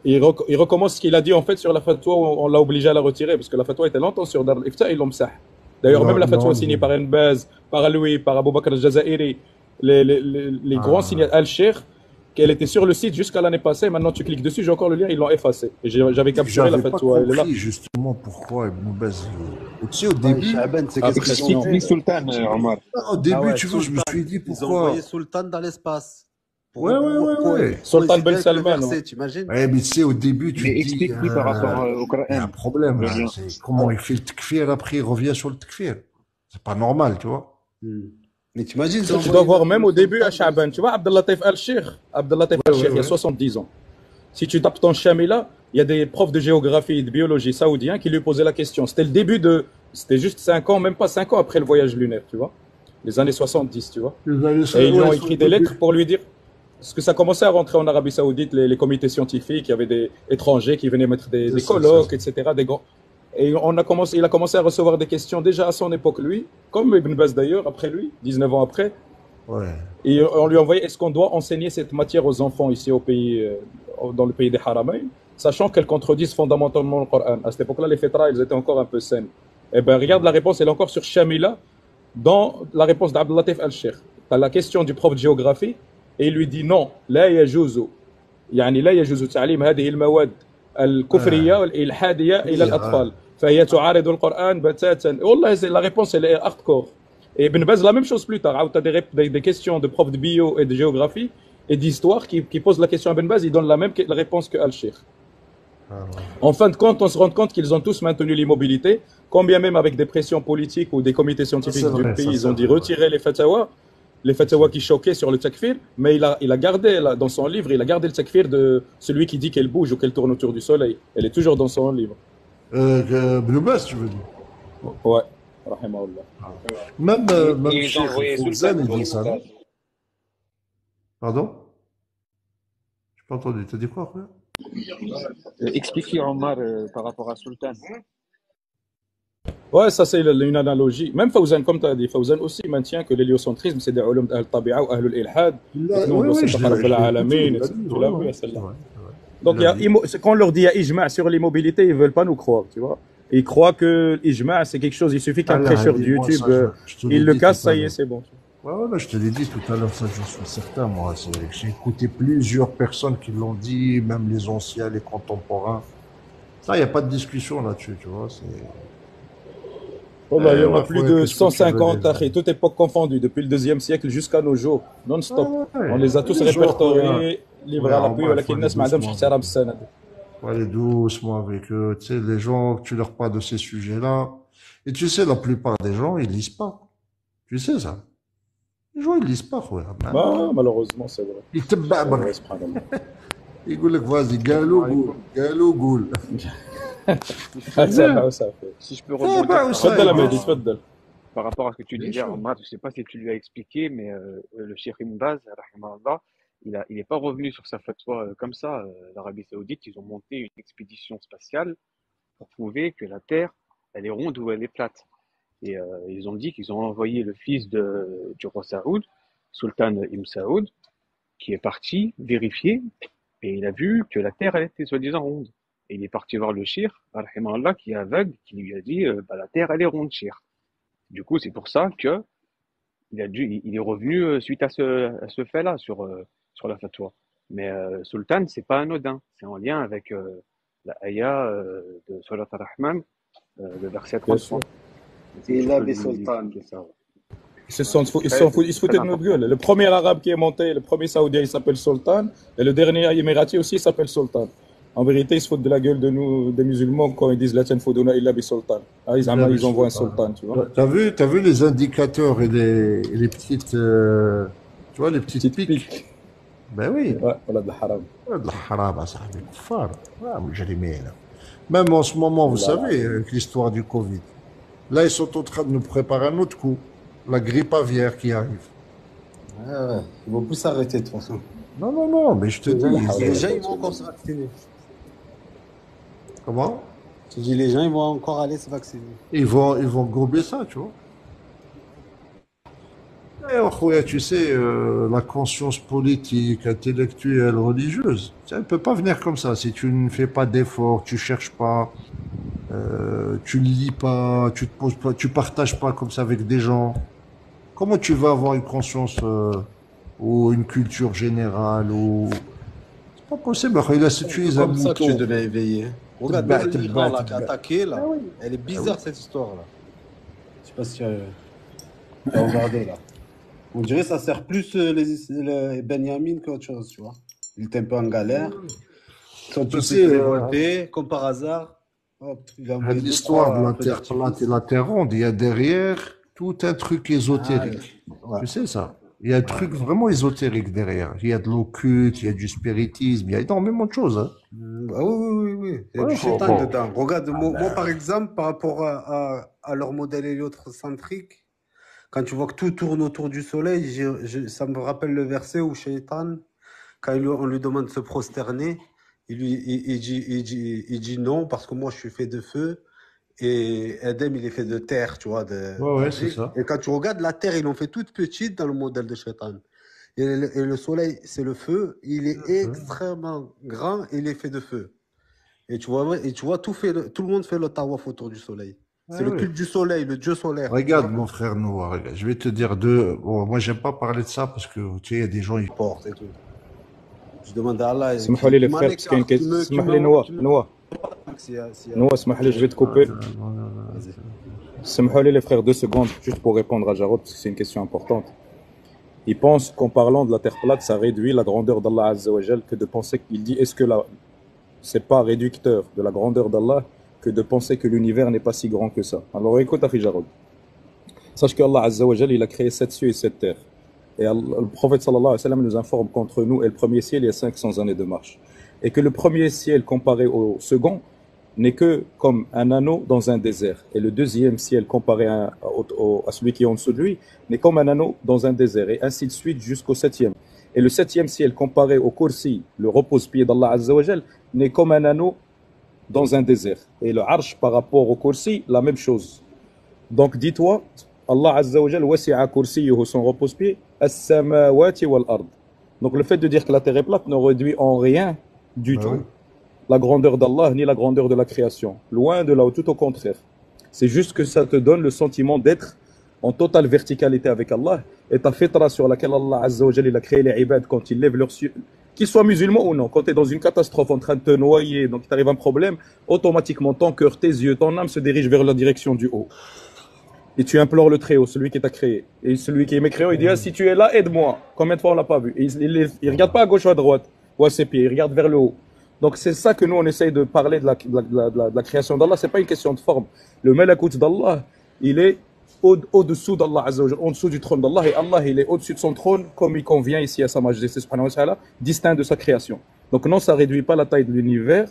il recommence ce qu'il a dit en fait sur la fatwa, on l'a obligé à la retirer parce que la fatwa était longtemps sur Dar al-Ifta et ils l'ont msah. D'ailleurs, même la fatwa signée par Ibn Baz, par lui, par Abu Bakr al-Jazairi, les grands signatures, Al-Sheikh, qu'elle était sur le site jusqu'à l'année passée. Maintenant, tu cliques dessus, j'ai encore le lien, ils l'ont effacé. Et j'avais capturé la fatwa. J'avais pas compris justement pourquoi Ibn Baz. Tu sais, au début, au début, tu vois, je me suis dit pourquoi. Ils ont envoyé Sultan dans l'espace. Ouais. Sultan Ben Salman. T'imagines? Ouais, mais tu sais, au début, tu te dis, explique-lui par rapport au Coran. il y a un problème, là. Comment il fait le takfir, après il revient sur le takfir. C'est pas normal, tu vois. Mais t'imagines, tu dois voir même au début à Sha'ban. Tu vois, Abdellatif Al-Sheikh, il y a 70 ans. Si tu tapes ton Shamila, il y a des profs de géographie et de biologie saoudiens qui lui posaient la question. C'était le début de C'était juste 5 ans, même pas 5 ans après le voyage lunaire, tu vois. Les années 70, tu vois. Les années Et ils lui ont ouais, écrit des lettres pour lui dire. Parce que ça commençait à rentrer en Arabie Saoudite, les comités scientifiques, il y avait des étrangers qui venaient mettre des colloques, etc. Des grands. Et il a commencé à recevoir des questions déjà à son époque, lui, comme Ibn Baz d'ailleurs, après lui, 19 ans après. Ouais. Et on lui a envoyé, est-ce qu'on doit enseigner cette matière aux enfants ici au pays, dans le pays des Haramain, sachant qu'elles contredisent fondamentalement le Coran. À cette époque-là, les fitra, elles étaient encore un peu saines. Eh bien, regarde la réponse, elle est encore sur Shamila, dans la réponse d'Abdelatif Al-Sheikh. Tu as la question du prof de géographie, et il lui dit non, لا يجوز يعني لا يجوز تعليم هذه المواد الكفرية والإلحادية إلى الأطفال فهي تعارض القرآن بتاتا. والله la réponse elle est hardcore. Et Ibn Baz la même chose plus tard. Tu as des questions de prof de bio et de géographie et d'histoire qui posent la question à Ibn Baz, il donne la même réponse que Al-Sheikh. En fin de compte, on se rend compte qu'ils ont tous maintenu l'immobilité, combien même avec des pressions politiques ou des comités scientifiques du pays, ils ont dit retirer les fatwas qui choquaient sur le takfir, mais il a gardé, là, dans son livre, il a gardé le takfir de celui qui dit qu'elle bouge ou qu'elle tourne autour du soleil. Elle est toujours dans son livre. Blue Bass, tu veux dire? Ouais. Rahimahullah. Même ils ont envoyé Sultan, il dit ça, Sultan. non? Pardon? Je n'ai pas entendu. T'as dit quoi, frère? Expliquez Omar par rapport à Sultan. Ouais, ça c'est une analogie. Même Fawzan, comme tu as dit, Fawzan aussi maintient que l'héliocentrisme, c'est des ulum al-tabi'a ou ahl-ilhad. Nous, on doit se séparer de l'alamin. Tu l'as vu, celle-là. Donc, quand on leur dit il y a ijma' sur l'immobilité, ils ne veulent pas nous croire, tu vois. Ils croient que l'ijma' c'est quelque chose, il suffit qu'un prêcheur de YouTube, il le casse, ça y est, c'est bon. Ouais, je te l'ai dit tout à l'heure, ça j'en suis certain, moi. J'ai écouté plusieurs personnes qui l'ont dit, même les anciens, les contemporains. Ça, il n'y a pas de discussion là-dessus, tu vois. Oh bah, il y en a plus de 150, toute époque confondue, depuis le 2e siècle jusqu'à nos jours, non-stop. On les a tous répertoriés, livrés à l'appui, voilà qu'il faut aller doucement avec eux. Tu sais, les gens, tu leur parles de ces sujets-là. Et tu sais, la plupart des gens, ils lisent pas. Tu sais ça. Les gens, ils lisent pas, ouais. Bah, malheureusement, c'est vrai. Ils te battent. Ils disent, vas-y, galou, goul. Si je peux rebondir par rapport à ce que tu disais, Omar, je ne sais pas si tu lui as expliqué, mais le Cheikh Ibn Baz, rahimahullah, il n'est pas revenu sur sa fatwa comme ça. L'Arabie Saoudite, ils ont monté une expédition spatiale pour prouver que la Terre, elle est ronde ou elle est plate. Et ils ont dit qu'ils ont envoyé le fils du roi Saoud, Sultan Ibn Saoud, qui est parti vérifier, et il a vu que la Terre, elle était soi-disant ronde. Et il est parti voir le Cheikh, rahimahullah, qui est aveugle, qui lui a dit la Terre, elle est ronde, Cheikh. Du coup, c'est pour ça que il est revenu suite à ce fait-là sur la fatwa. Mais Sultan, c'est pas anodin. C'est en lien avec la ayah de Surat Ar-Rahman, le verset 33. Et là, les sultans. Ils se foutaient de notre gueule. Le premier arabe qui est monté, le premier saoudien, il s'appelle Sultan. Et le dernier émirati aussi, il s'appelle Sultan. En vérité, ils se foutent de la gueule de nous, des musulmans, quand ils disent la tenfoudouna illa bi sultan. Ah, ils envoient un sultan, tu vois. T'as vu les indicateurs et les petites, tu vois, les petites piques. Ben oui. Ouais, voilà de la haram. De la haram, ça, des kuffars. Ah, mais j'ai les miens, même en ce moment, vous savez, avec l'histoire du Covid. Là, ils sont en train de nous préparer un autre coup. La grippe aviaire qui arrive. Ouais. Ils vont plus s'arrêter, de toute façon. Non, mais je te dis. Les gens, ils vont encore se vacciner. Comment? Je dis, les gens, ils vont encore aller se vacciner. Ils vont gober ça, tu vois. Et, tu sais, la conscience politique, intellectuelle, religieuse, ça ne peut pas venir comme ça. Si tu ne fais pas d'efforts, tu cherches pas, tu ne lis pas, tu te poses pas, tu partages pas comme ça avec des gens, comment tu vas avoir une conscience ou une culture générale ou... C'est pas possible. Il a situé un comme ça que tu mouton. devais éveiller. Regarde, l'Iran là, qui a attaqué, là. Elle est bizarre, cette histoire-là. Je sais pas si tu as regardé, là. On dirait que ça sert plus les Benjamin qu'autre chose, tu vois. Il est un peu en galère. Ils sont tous révoltés, comme par hasard. Hop, L'histoire de la Terre plate et la Terre ronde, il y a derrière tout un truc ésotérique. Ouais. Tu sais ça? Il y a un truc vraiment ésotérique derrière. Il y a de l'occulte, il y a du spiritisme, il y a énormément de choses. Hein. Oui. Il y a du shaitan dedans. Regarde, moi, par exemple, par rapport à à leur modèle héliocentrique, quand tu vois que tout tourne autour du soleil, ça me rappelle le verset où Shaitan, quand on lui demande de se prosterner, il dit non parce que moi je suis fait de feu et Adam il est fait de terre, tu vois. Ouais, c'est ça. Et quand tu regardes la terre, ils l'ont fait toute petite dans le modèle de Shaitan. Et le soleil, c'est le feu, il est extrêmement grand et il est fait de feu. Et tu vois tout le monde fait le tawaf autour du soleil. C'est le culte du soleil, le dieu solaire. Regarde, mon frère Noah, regarde, je vais te dire bon, moi, j'aime pas parler de ça parce que, tu sais, il y a des gens, ils portent et tout. Je demande à Allah. اسمحوا لي les frères, parce qu'il y a une question. اسمح لي Noah, اسمح لي, je vais te couper. اسمحوا لي les frères, 2 secondes, juste pour répondre à Jarod, parce que c'est une question importante. Il pense qu'en parlant de la terre plate, ça réduit la grandeur d'Allah Azza wa Jal, que de penser qu'il dit, est-ce que c'est pas réducteur de la grandeur d'Allah que de penser que l'univers n'est pas si grand que ça. Alors écoute, Akhi Jarod. Sache qu'Allah Azza wa Jal, il a créé 7 cieux et 7 terres. Et le prophète sallallahu alayhi wa sallam nous informe qu'entre nous et le premier ciel, il y a 500 années de marche. Et que le premier ciel comparé au second n'est que comme un anneau dans un désert. Et le deuxième ciel comparé à celui qui est en dessous de lui n'est comme un anneau dans un désert. Et ainsi de suite jusqu'au 7e. Et le 7e ciel comparé au kursi, le repose-pied d'Allah Azza wa Jal, n'est comme un anneau dans un désert. Et le arsh par rapport au kursi, la même chose. Donc dis-toi, Allah Azza wa Jal wasi'a kursiyuhu, son repose-pied, as-samawati wal-ard. Donc le fait de dire que la terre est plate ne réduit en rien du tout la grandeur d'Allah ni la grandeur de la création. Loin de là, ou tout au contraire. C'est juste que ça te donne le sentiment d'être en totale verticalité avec Allah. Et ta fitra sur laquelle Allah Azza wa Jal il a créé les ibad quand ils lèvent leurs yeux, qu'ils soient musulmans ou non, quand tu es dans une catastrophe en train de te noyer, donc il t'arrive un problème, automatiquement ton cœur, tes yeux, ton âme se dirigent vers la direction du haut. Et tu implores le Très-Haut, celui qui t'a créé. Et celui qui est mécréant, il dit, ah, si tu es là, aide-moi. Combien de fois on l'a pas vu? Et il regarde pas à gauche ou à droite, ou à ses pieds, il regarde vers le haut. Donc c'est ça que nous on essaye de parler de la création d'Allah. C'est pas une question de forme. Le malakut d'Allah, il est au-dessous d'Allah Azza wa Jal, en dessous du trône d'Allah. Et Allah, il est au-dessus de son trône, comme il convient ici à sa majesté subhanahu wa ta'ala, distinct de sa création. Donc non, ça réduit pas la taille de l'univers.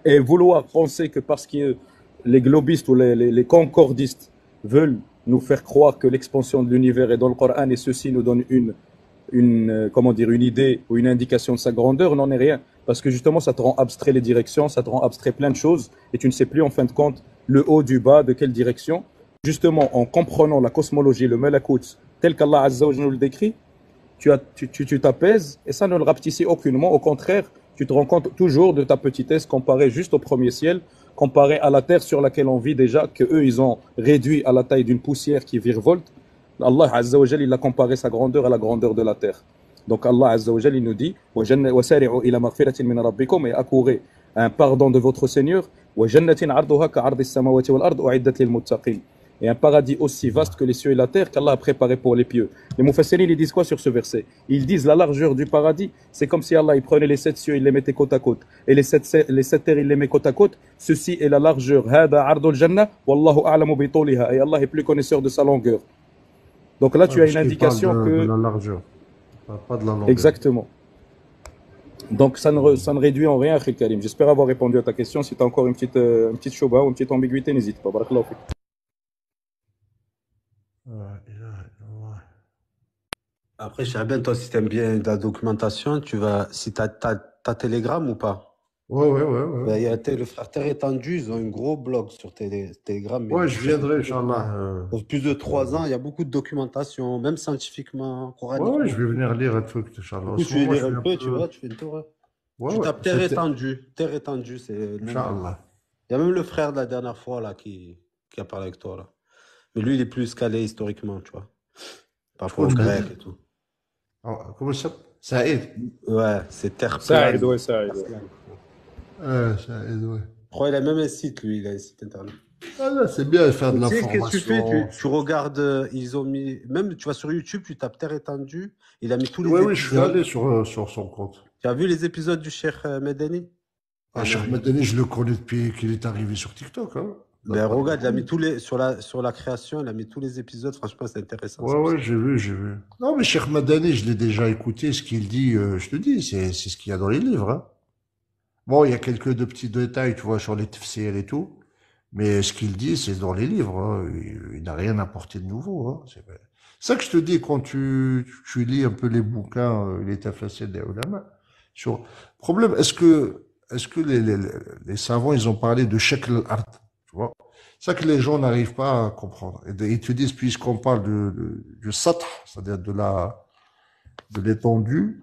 Et vouloir penser que parce que les globistes ou les concordistes veulent nous faire croire que l'expansion de l'univers est dans le Coran et ceci nous donne une idée ou une indication de sa grandeur, n'en est rien. Parce que justement, ça te rend abstrait les directions, ça te rend abstrait plein de choses et tu ne sais plus en fin de compte le haut du bas, de quelle direction. Justement, en comprenant la cosmologie, le malakut, tel qu'Allah Azza wa Jalla nous le décrit, tu t'apaises et ça ne le rapetissit aucunement. Au contraire, tu te rends compte toujours de ta petitesse comparée juste au premier ciel, comparé à la terre sur laquelle on vit déjà, que eux ils ont réduit à la taille d'une poussière qui virevolte. Allah Azza wa Jalla, il a comparé sa grandeur à la grandeur de la terre. Donc Allah Azza wa Jalla, il nous dit وَسَارِعُوا إِلَى مَغْفِرَةٍ مِنْ رَبِّكُمْ, et accourez à un pardon de votre Seigneur, وَجَنَّةٍ عَرْضُهَا كَعَرْضِ السَّمَاوَاتِ وَالْأَرْضِ أُعِدَّتْ لِلْمُتَّقِينَ, et un paradis aussi vaste que les cieux et la terre qu'Allah a préparé pour les pieux. Les Mufassirin, ils disent quoi sur ce verset? Ils disent la largeur du paradis, c'est comme si Allah il prenait les 7 cieux, il les mettait côte à côte, et les 7 terres, il les met côte à côte. Ceci est la largeur. هَذَا عَرْضُ الْجَنَّةِ وَاللَّهُ أَعْلَمُ بِطُولِهَا, et Allah est plus connaisseur de sa longueur. Donc là, tu as une indication que... de la largeur, pas de la longueur. Exactement. Donc ça ne réduit en rien, Akhil Karim. J'espère avoir répondu à ta question. Si tu as encore une petite choba ou une petite ambiguïté, n'hésite pas. Barakallahu fik. Après, Chaben, toi, si tu aimes bien la documentation, si tu as Telegram ou pas? Ouais. Ben, il y a le frère Terre Étendue, ils ont un gros blog sur Telegram. Ouais, je viendrai, Inch'Allah. Pour plus de 3 ans, il y a beaucoup de documentation, même scientifiquement, coraniquement. Ouais, je vais venir lire un truc, Inch'Allah. Tu veux lire un peu, tu vois, tu fais une tour. Tu tapes Terre Étendue. Terre Étendue, c'est... Inch'Allah. Il y a même le frère de la dernière fois là qui a parlé avec toi là. Mais lui, il est plus calé historiquement, tu vois. Par rapport au grec et tout. Comment ça s'appelle? Saïd. Ouais, c'est Terre Saïd, plane. ouais, Saïd. Saïd, ouais. Je crois qu'il a même un site, lui, il a un site internet. Ah là, c'est bien de faire de Tu sais, l'information. qu'est-ce que tu fais? Tu regardes, ils ont mis, même tu vas sur YouTube, tu tapes Terre Étendue, il a mis tous les épisodes. Oui, je suis allé sur son compte. Tu as vu les épisodes du Cheikh Medeni? Cheikh Medeni, je le connais depuis qu'il est arrivé sur TikTok. Hein. Ben regarde, il a mis sur la création, il a mis tous les épisodes, franchement, c'est intéressant. Ouais, j'ai vu. Non, mais Cheikh Medeni, je l'ai déjà écouté, ce qu'il dit, je te dis, c'est ce qu'il y a dans les livres. Hein. Bon, il y a quelques petits détails, tu vois, sur les tafsirs et tout. Mais ce qu'il dit, c'est dans les livres, hein. Il n'a rien apporté de nouveau, hein. C'est ça que je te dis quand tu lis un peu les bouquins, les tafasirs des ulama. Sur problème, est-ce que les savants, ils ont parlé de shakl al-ard, tu vois? C'est ça que les gens n'arrivent pas à comprendre. Et ils te disent, puisqu'on parle du sath, c'est-à-dire de l'étendue,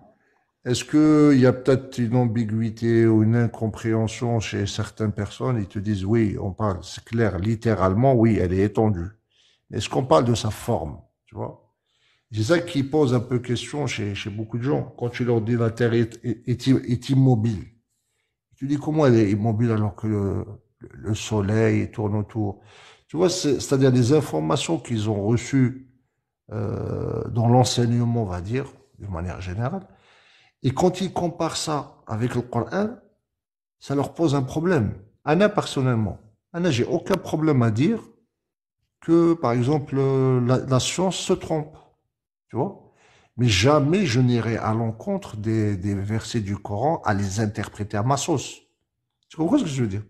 est-ce qu'il y a peut-être une ambiguïté ou une incompréhension chez certaines personnes? Ils te disent, oui, on parle, c'est clair, littéralement, oui, elle est étendue. Est-ce qu'on parle de sa forme, tu vois? C'est ça qui pose un peu question chez beaucoup de gens. Quand tu leur dis la Terre est immobile, tu dis comment elle est immobile alors que le Soleil tourne autour. Tu vois, c'est-à-dire des informations qu'ils ont reçues dans l'enseignement, on va dire, de manière générale. Et quand ils comparent ça avec le Coran, ça leur pose un problème. Anna, personnellement, Anna, j'ai aucun problème à dire que, par exemple, la science se trompe, tu vois. Mais jamais je n'irai à l'encontre des versets du Coran à les interpréter à ma sauce. Tu comprends ce que je veux dire?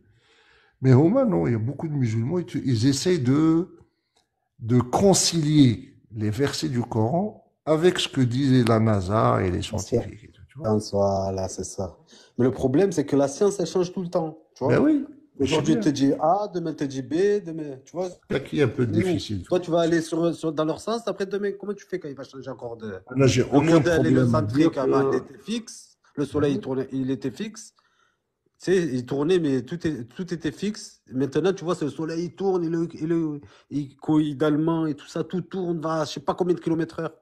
Mais au moins, non, il y a beaucoup de musulmans, ils essayent de concilier les versets du Coran avec ce que disaient la NASA et les scientifiques. Tu vois? Voilà, c'est ça. Mais le problème, c'est que la science, elle change tout le temps. Tu Ben vois? oui, je sais Aujourd'hui, bien. te dit A, demain, te dit B, demain. Tu vois? C'est ça qui est un peu Nous, difficile. toi, tu vas aller dans leur sens, après demain, comment tu fais quand il va changer encore de. Là, j'ai Le aucun modèle problème à dire héliocentrique, avant, il que... était fixe. Le Ben soleil, oui. il était fixe. Tu sais, il tournait, mais tout était fixe. Maintenant, tu vois, c'est le soleil, il tourne, idéalement et tout ça, tout tourne, va, je sais pas combien de kilomètres heure.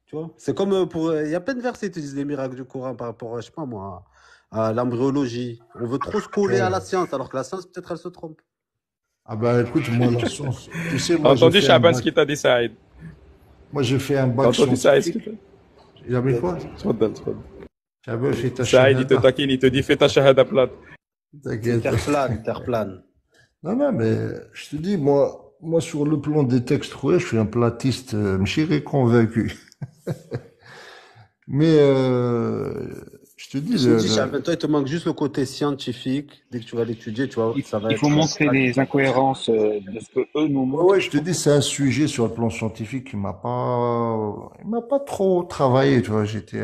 Tu vois? C'est comme il y a plein de versets qui disent les miracles du Coran par rapport, je sais pas moi, à l'embryologie. On veut trop se coller à la Ouais. science, alors que la science, peut-être, elle se trompe. Ah ben écoute, moi, la science... Tu sais, T'as moi, entendu Chaban ce qu'il t'a dit, Saïd? Moi, j'ai fait un T'as bac entendu Saïd ce qu'il scientifique. t'a dit? Il a mis quoi? Tfadal, tfadal. J'avais fait ta Saïd, il te shahada. taquine, il te dit fais ta shahada plate. T'inquiète. Terre plane, terre plane. Non, non, mais je te dis, moi, sur le plan des textes, ouais, je suis un platiste, m'chiré convaincu. Mais, je te dis, Je te dis, toi, il te manque juste le côté scientifique. Dès que tu vas l'étudier, tu vois, ça va Il être faut montrer les incohérences de ce que eux nous ouais, montrent. ouais, je te dis, c'est un sujet sur le plan scientifique qui il m'a pas trop travaillé, tu vois. J'étais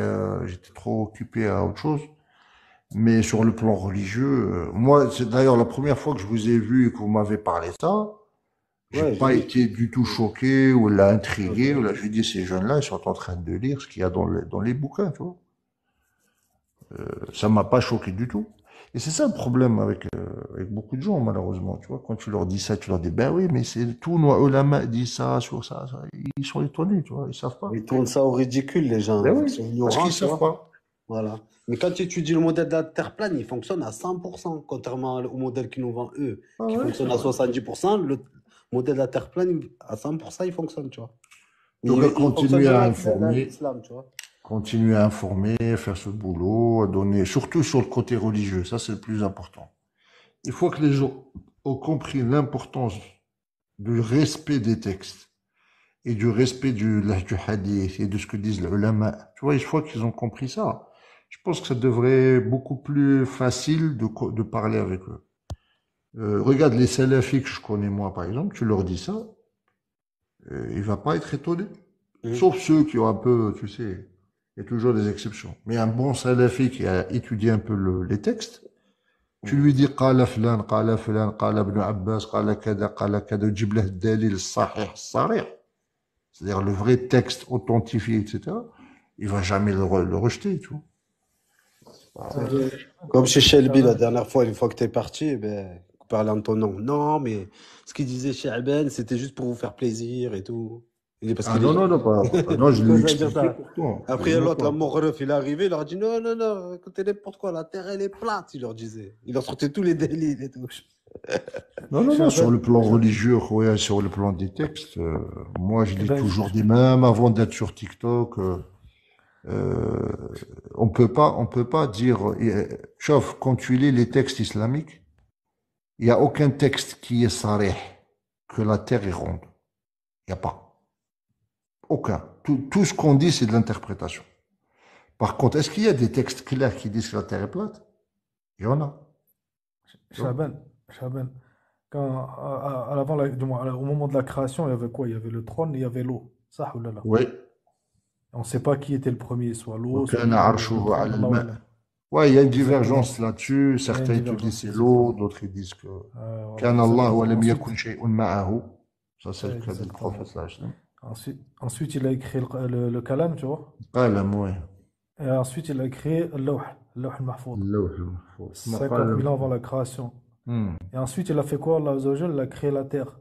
trop occupé à autre chose. Mais sur le plan religieux, moi, c'est d'ailleurs la première fois que je vous ai vu et que vous m'avez parlé de ça. J'ai Ouais, pas j'ai été du tout choqué ou là intrigué. Ou vu. là, je dis, ces jeunes-là, ils sont en train de lire ce qu'il y a dans les bouquins, tu vois. Ça m'a pas choqué du tout. Et c'est ça le problème avec beaucoup de gens, malheureusement, tu vois. Quand tu leur dis ça, tu leur dis, ben oui, mais c'est tout, nos ulama dit ça, sur ça, ça. Ils sont étonnés, tu vois, ils savent pas. Ils tournent ça au ridicule, les gens. Ben Ils oui, sont parce ignorants, qu'ils tu savent vois. pas. Voilà. Mais quand tu étudies le modèle de la Terre plane, il fonctionne à 100%, contrairement au modèle qu'ils nous vendent eux, Ah qui ouais, c'est fonctionne à vrai. 70%. Le modèle de la Terre plane, à 100%, il fonctionne, tu vois. Mais Donc, il fonctionne continuer selon à informer. l'islam, tu vois. Continuer à informer, faire ce boulot, à donner, surtout sur le côté religieux, ça c'est le plus important. Il faut que les gens aient compris l'importance du respect des textes et du respect du hadith et de ce que disent les ulama. Tu vois, une fois qu'ils ont compris ça, je pense que ça devrait être beaucoup plus facile de parler avec eux. Regarde les salafis que je connais moi par exemple, tu leur dis ça, il va pas être étonné. Sauf ceux qui ont un peu, tu sais, il y a toujours des exceptions. Mais un bon salafi qui a étudié un peu les textes, tu lui dis قال فلان قال فلان قال ابن عباس قال كذا قال كذا وتجيب له الدليل الصحيح الصريح, c'est-à-dire le vrai texte authentifié, etc. Il va jamais le rejeter, tu vois. Comme chez Shelby, la dernière fois, une fois que tu es parti, eh ben, vous parlez en ton nom. Non, mais ce qu'il disait chez Aben, c'était juste pour vous faire plaisir et tout. Il dit parce Ah qu'il non, est. non, non, non, je Il lui ai commence à dire expliqué ça. pourquoi. Après, Je dis, l'autre, la quoi. Moref, il est arrivé, il leur a dit non, non, non, écoutez n'importe quoi, la terre, elle est plate, il leur disait. Il leur sortait tous les délits et tout. Non, non, non, sur Shaban, le plan religieux, ouais, sur le plan des textes, moi je eh lis ben, toujours des mêmes avant d'être sur TikTok. Euh, on peut pas dire, sauf quand tu lis les textes islamiques, il y a aucun texte qui est sarih que la terre est ronde. Il y a pas. Aucun. Tout ce qu'on dit, c'est de l'interprétation. Par contre, est-ce qu'il y a des textes clairs qui disent que la terre est plate? Il y en a. Tu vois. Shaban, Shaban, Du moins, au moment de la création, il y avait quoi? Il y avait le trône et il y avait l'eau. Ça, ou là, là. Oui. On ne sait pas qui était le premier, soit l'eau, soit وكان le عرشه trône. على Allah الماء. Alam. Ouais, il y a une Exactement. divergence là-dessus. Il y a une Certains ils te disent divergence, c'est l'eau, exactement. d'autres ils disent que Voilà, كان الله exactement. ولم Ensuite, يكن شيء معه. Ça, c'est le cas du exactement. prophète là. Je sais. Ensuite, il a écrit le kalam, tu vois. قلم ouais. Et ensuite, il a créé le al-Mahfoud. اللوح المحفوظ. 50 000 ans avant la création. Hmm. Et ensuite, il a fait quoi? Allah Azza wa Jal, il a créé la terre.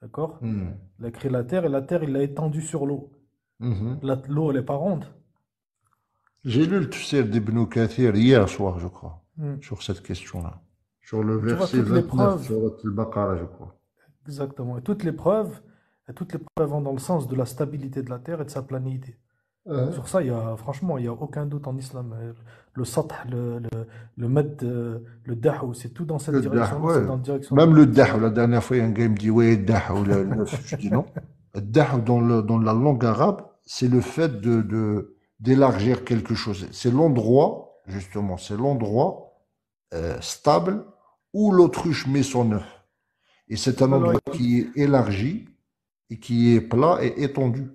D'accord? Hmm. Il a créé la terre et la terre, il l'a étendue sur l'eau. Mhm. L'eau, elle n'est pas ronde. J'ai lu le tafsir d'Ibn Kathir hier soir, je crois, Hmm. sur cette question-là. Sur le Tu vois, verset toutes les 29 preuves, sur Al-Baqarah, je crois. exactement. Et toutes les preuves vont dans le sens de la stabilité de la terre et de sa planité. Sur ça, franchement, il n'y a aucun doute en islam. Le sath, le med, le dahu, c'est tout dans cette Le dah, direction-là, c'est ouais. dans la direction de Même la le planité. dah, la dernière fois, il y a un gars qui me dit, ouais, dah, ou le neuf. Je dis non. Le dah, dans la langue arabe, c'est le fait d'élargir quelque chose. C'est l'endroit, justement, c'est l'endroit stable où l'autruche met son œuf. Et c'est un Va leur, endroit qui est élargi et qui est plat et étendu.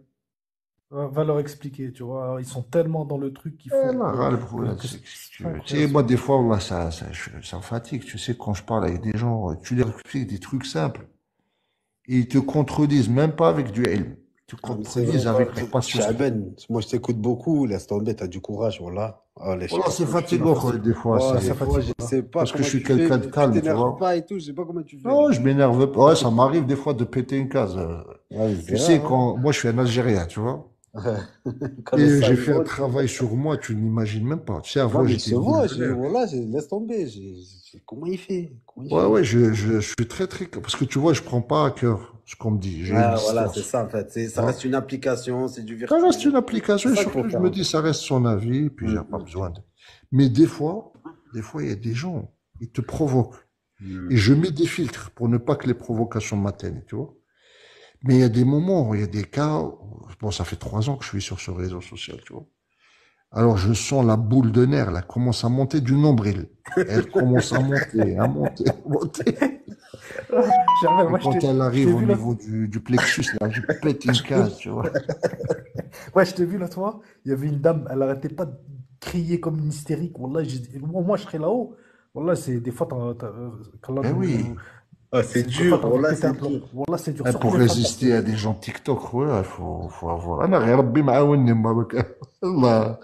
va leur expliquer, tu vois. Ils sont tellement dans le truc qu'il Eh, faut là, le que problème, c'est que c'est tu sais, incroyable. moi, des fois, là, ça me fatigue. Tu sais, quand je parle avec des gens, tu leur expliques des trucs simples. Et ils te contredisent, même pas avec du ilm. Ils te Ah, mais c'est vrai. contredisent avec leur passion. Chaben, moi je t'écoute beaucoup, laisse tomber, t'as du courage, voilà. Oh, les Voilà, c'est C'est pas fatigant, facile. des fois. Oh, Ouais, des ça C'est fois, fatigue. je sais pas parce que comment je suis tu fais, quelqu'un de tu calme, tu t'énerves vois. pas et tout, je sais pas comment tu fais. Non, je m'énerve pas. Ouais, ça m'arrive des fois de péter une case. Ouais, Tu c'est sais, rare, quand moi, je suis un Algérien, tu vois. hein. Quand le Et sang j'ai il fait un monte. travail sur moi, tu n'imagines même pas. Tu sais, Non, avant, mais j'étais je une boule vois, de nerfs. voilà, laisse tomber. Comment il fait? Comment il Ouais, fait? ouais, je suis très, très. Parce que tu vois, je prends pas à cœur ce qu'on me dit. J'ai une Ah, voilà, c'est distance. ça en fait. Tu Ça vois. reste une application, c'est du Ça reste virtuel. une application C'est et ça qu'il faut surtout, je faire me en dis, fait. ça reste son avis, et puis j'ai pas besoin de. Mais des fois, il y a des gens, ils te provoquent. Et je mets des filtres pour ne pas que les provocations m'atteignent, tu vois. Mais il y a des moments, il y a des cas, bon, ça fait 3 ans que je suis sur ce réseau social, tu vois. Alors, je sens la boule de nerfs, là, commence à monter du nombril. Elle commence à monter, à monter, à monter. Germain, Et moi, quand elle je arrive t'ai au vu là. niveau du plexus, là, je pète une case, tu vois. Ouais, je t'ai vu là, toi. Il y avait une dame, elle arrêtait pas de crier comme une hystérique. Wallah, moi, je serais là-haut. Wallah, c'est des fois, qu'Allah Ben oui. Ah, c'est des fois, dur, t'as envie de voilà, péter un c'est plomb. dur. Wallah, c'est dur. Et Surtout pour les femmes. résister à des gens TikTok, ouais, faut avoir. أنا غير ربي معاوني ما بك. Allah.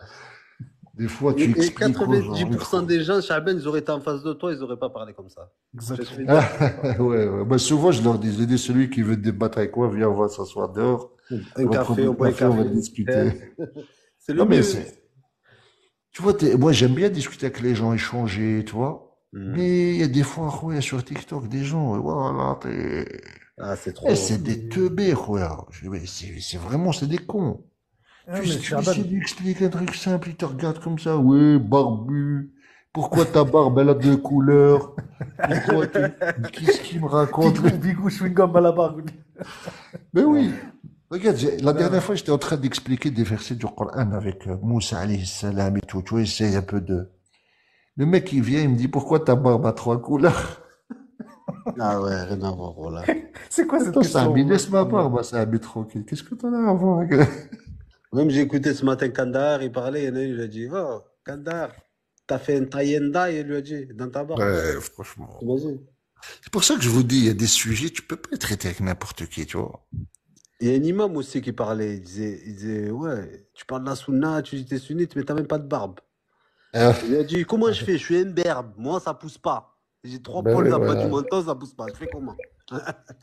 Des fois, tu Et expliques aux gens, il 90% faut. des gens, Chaben, ils auraient été en face de toi, ils auraient pas parlé comme ça. Je te Exactement. le Ah, dis. ouais, ouais. Bah, souvent, je leur dis, celui qui veut débattre avec moi, viens, on va s'asseoir dehors, Un on va prendre café, un on boit un café, on va café. discuter. C'est le Non, mais mieux. tu vois, moi, j'aime bien discuter avec les gens, échanger, tu vois. Hmm. Mais il y a des fois, ouais, sur TikTok, des gens, voilà, Ah, c'est trop. c'est des teubés, quoi. Je dis, mais c'est vraiment, c'est des cons. Ah, Tu mais essaies Shaban, de lui expliquer un truc simple, il te regarde comme ça. Oui, barbu. Pourquoi ta barbe, elle a deux couleurs? Pourquoi tu... Qu'est-ce qu'il me raconte, lui? Bigou, chewing-gum à la barre. Mais oui. Regarde, la Non. dernière fois, j'étais en train d'expliquer des versets du Coran avec Moussa alayhi salam et tout. Tu vois, essaye un peu de... Le mec, il vient, il me dit, pourquoi ta barbe a trois couleurs? Ah ouais, rien à voir, voilà. C'est quoi cette Attends, ça question? laisse ma barbe, ça tranquille. Qu'est-ce que t'en as à voir avec... Même j'ai écouté ce matin Kandahar, il parlait, il y en a un, il lui a dit, oh, Kandahar, t'as fait un tie-and-dye, il lui a dit, dans ta barbe. Ouais, franchement. T'imagines? C'est pour ça que je vous dis, il y a des sujets, tu peux pas les traiter avec n'importe qui, tu vois. Il y a un imam aussi qui parlait, il disait, ouais, tu parles de la sunna, tu dis t'es sunnite, mais t'as même pas de barbe. Il a dit, comment je fais? Je suis un berbe, moi ça pousse pas. J'ai 3 Ben poils oui, en bas du voilà. menton, ça pousse pas. Je fais comment? Il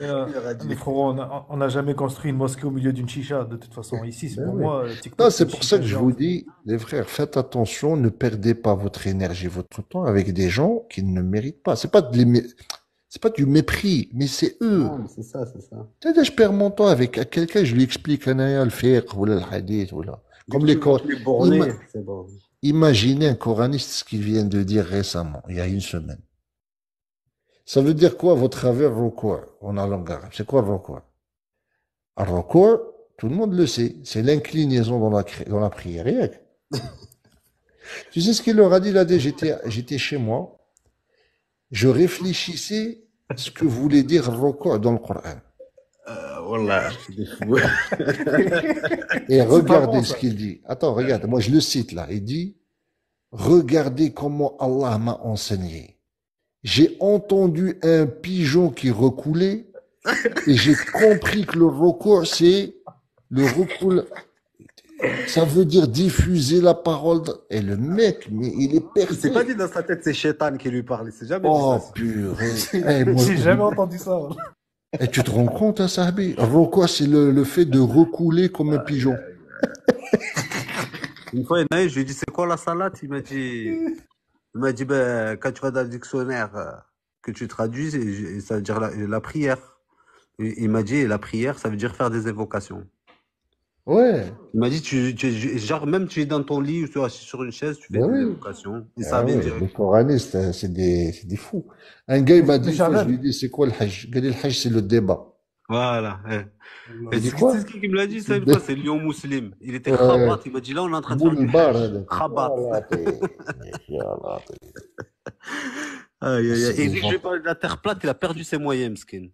leur a Mais dit. frérot, on n'a jamais construit une mosquée au milieu d'une chicha, de toute façon. Ici, c'est Ben pour oui. moi, Non, TikTok, c'est c'est une pour ça chicha que je vous géante. dis, les frères, faites attention, ne perdez pas votre énergie, votre temps avec des gens qui ne méritent pas. C'est pas du mépris, mais c'est eux. Non, mais c'est ça, c'est ça. Tu sais, je perds mon temps avec quelqu'un, je lui explique le fiqh ou le hadith ou là. Dès Comme que les tu vois Cor- que tu es borné, Ima- c'est bon. Imaginez un coraniste ce qu'il vient de dire récemment, il y a une semaine. Ça veut dire quoi, votre travers recours en langue arabe? C'est quoi le recours? Un recours, tout le monde le sait, c'est l'inclinaison dans la prière. Rien que. Tu sais ce qu'il leur a dit là? J'étais chez moi, je réfléchissais ce que voulait dire Roko dans le Coran. Wallah, c'est des fous. Et C'est pas regardez bon, ce ça. qu'il dit. Attends, regarde, moi je le cite là. Il dit, regardez comment Allah m'a enseigné. J'ai entendu un pigeon qui recoulait et j'ai compris que le recours, c'est le recours. Ça veut dire diffuser la parole. Et le mec, mais il est Il s'est pas perdu. dit dans sa tête, c'est Shaitan qui lui parle. Il s'est jamais dit Oh ça. purée. J'ai jamais entendu ça. Et tu te rends compte, hein, Sahabi? Recours, c'est le fait de recouler comme un pigeon. Une fois, il y en a un, je lui ai dit, c'est quoi la salade? Il m'a dit, ben, quand tu vas dans le dictionnaire, que tu traduis, ça veut dire la prière. Il m'a dit, la prière, ça veut dire faire des invocations. Ouais. Il m'a dit, genre, même tu es dans ton lit ou tu es assis sur une chaise, tu fais Ben des oui. invocations. Et ça Ah vient ouais, direct. les coranistes, hein, c'est des fous. Un gars, il m'a dit, Mais une fois, je Jamel, lui ai dit, c'est quoi le hajj? Il m'a dit, le hajj, c'est le débat. Voilà. Ouais. Il Et dit c'est quoi? ce qui me l'a dit ça C'est une le fois, c'est Lyon Muslim. Il était Ouais. khabat, il m'a dit, là, on est en train de faire du Boulbar, hajj. hein, Khabat. Aïe, aïe, aïe. Et c'est dès des que je lui ai gens. parlé de la terre plate, il a perdu ses moyens, Mskin.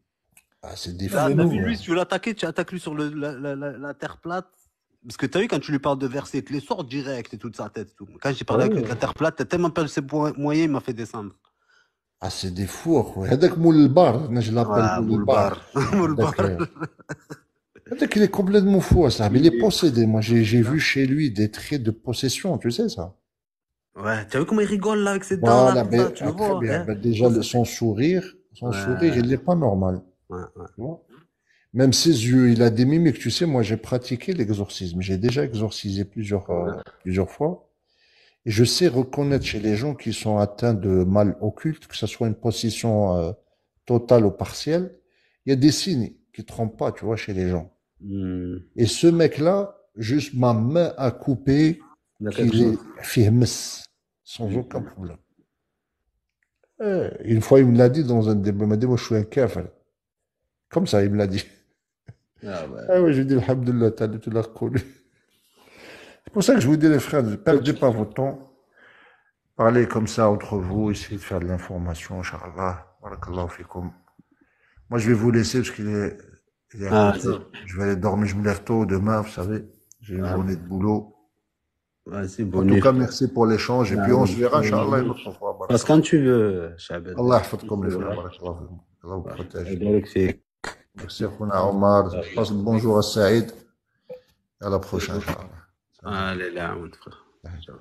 Ah, c'est des Là, mais t'as fous. vu, nous, lui, si tu veux l'attaquer, tu attaques lui sur la terre plate. Parce que t'as vu, quand tu lui parles de versets, il les sort direct et toute sa tête. Tout. Quand j'ai Ah parlé avec lui ouais. de la terre plate, t'as tellement perdu ses moyens, il m'a fait descendre. Ah, c'est des fous, quoi. هذاك مول البار, moi je l'appelle Ouais, مول البار. Moulbar. Moulbar. هذاك il est complètement fou, ça. Mais il est possédé. Moi, j'ai vu chez lui des traits de possession, tu sais ça. Ouais, tu as vu comment il rigole là avec ses dents là, Voilà, comme mais ça, tu le très vois, bien. hein? Ben, déjà, son sourire, Ouais, il n'est pas normal. ouais, ouais. Tu vois. Même ses yeux, il a des mimiques. Tu sais, moi, j'ai pratiqué l'exorcisme. J'ai déjà exorcisé plusieurs fois. Et je sais reconnaître chez les gens qui sont atteints de mal occulte, que ce soit une possession totale ou partielle, il y a des signes qui trompent pas, tu vois, chez les gens. Et ce mec-là, juste ma main a coupé Il y a quelque qu'il est chose. firmes, sans aucun problème. Une fois, il me l'a dit dans un débat, il m'a dit, moi, je suis un kafir. Comme ça, il me l'a dit. Ah ouais. Ah oui, j'ai dit, alhamdoulilah, tu l'as reconnu. C'est pour ça que je vous dis, les frères, ne perdez pas votre temps. Parlez comme ça entre vous, essayez de faire de l'information, Inch'Allah. Barakallahu fikoum. Moi, je vais vous laisser parce il est à côté. Je vais aller dormir, je me lève tôt demain, vous savez. J'ai une journée de boulot. Vas-y, En bonne tout nuit. cas, merci pour l'échange. Et puis, on se verra, Inch'Allah, une autre fois. Parce que quand tu veux, Chabed. Allah yahfadkoum, les frères. Barakallahu fikoum. Allah vous protège. Merci. Merci, Khouna Omar. Passe le bonjour à Saïd. À la prochaine, Inch'Allah. Allez, là, mon frère. Ciao.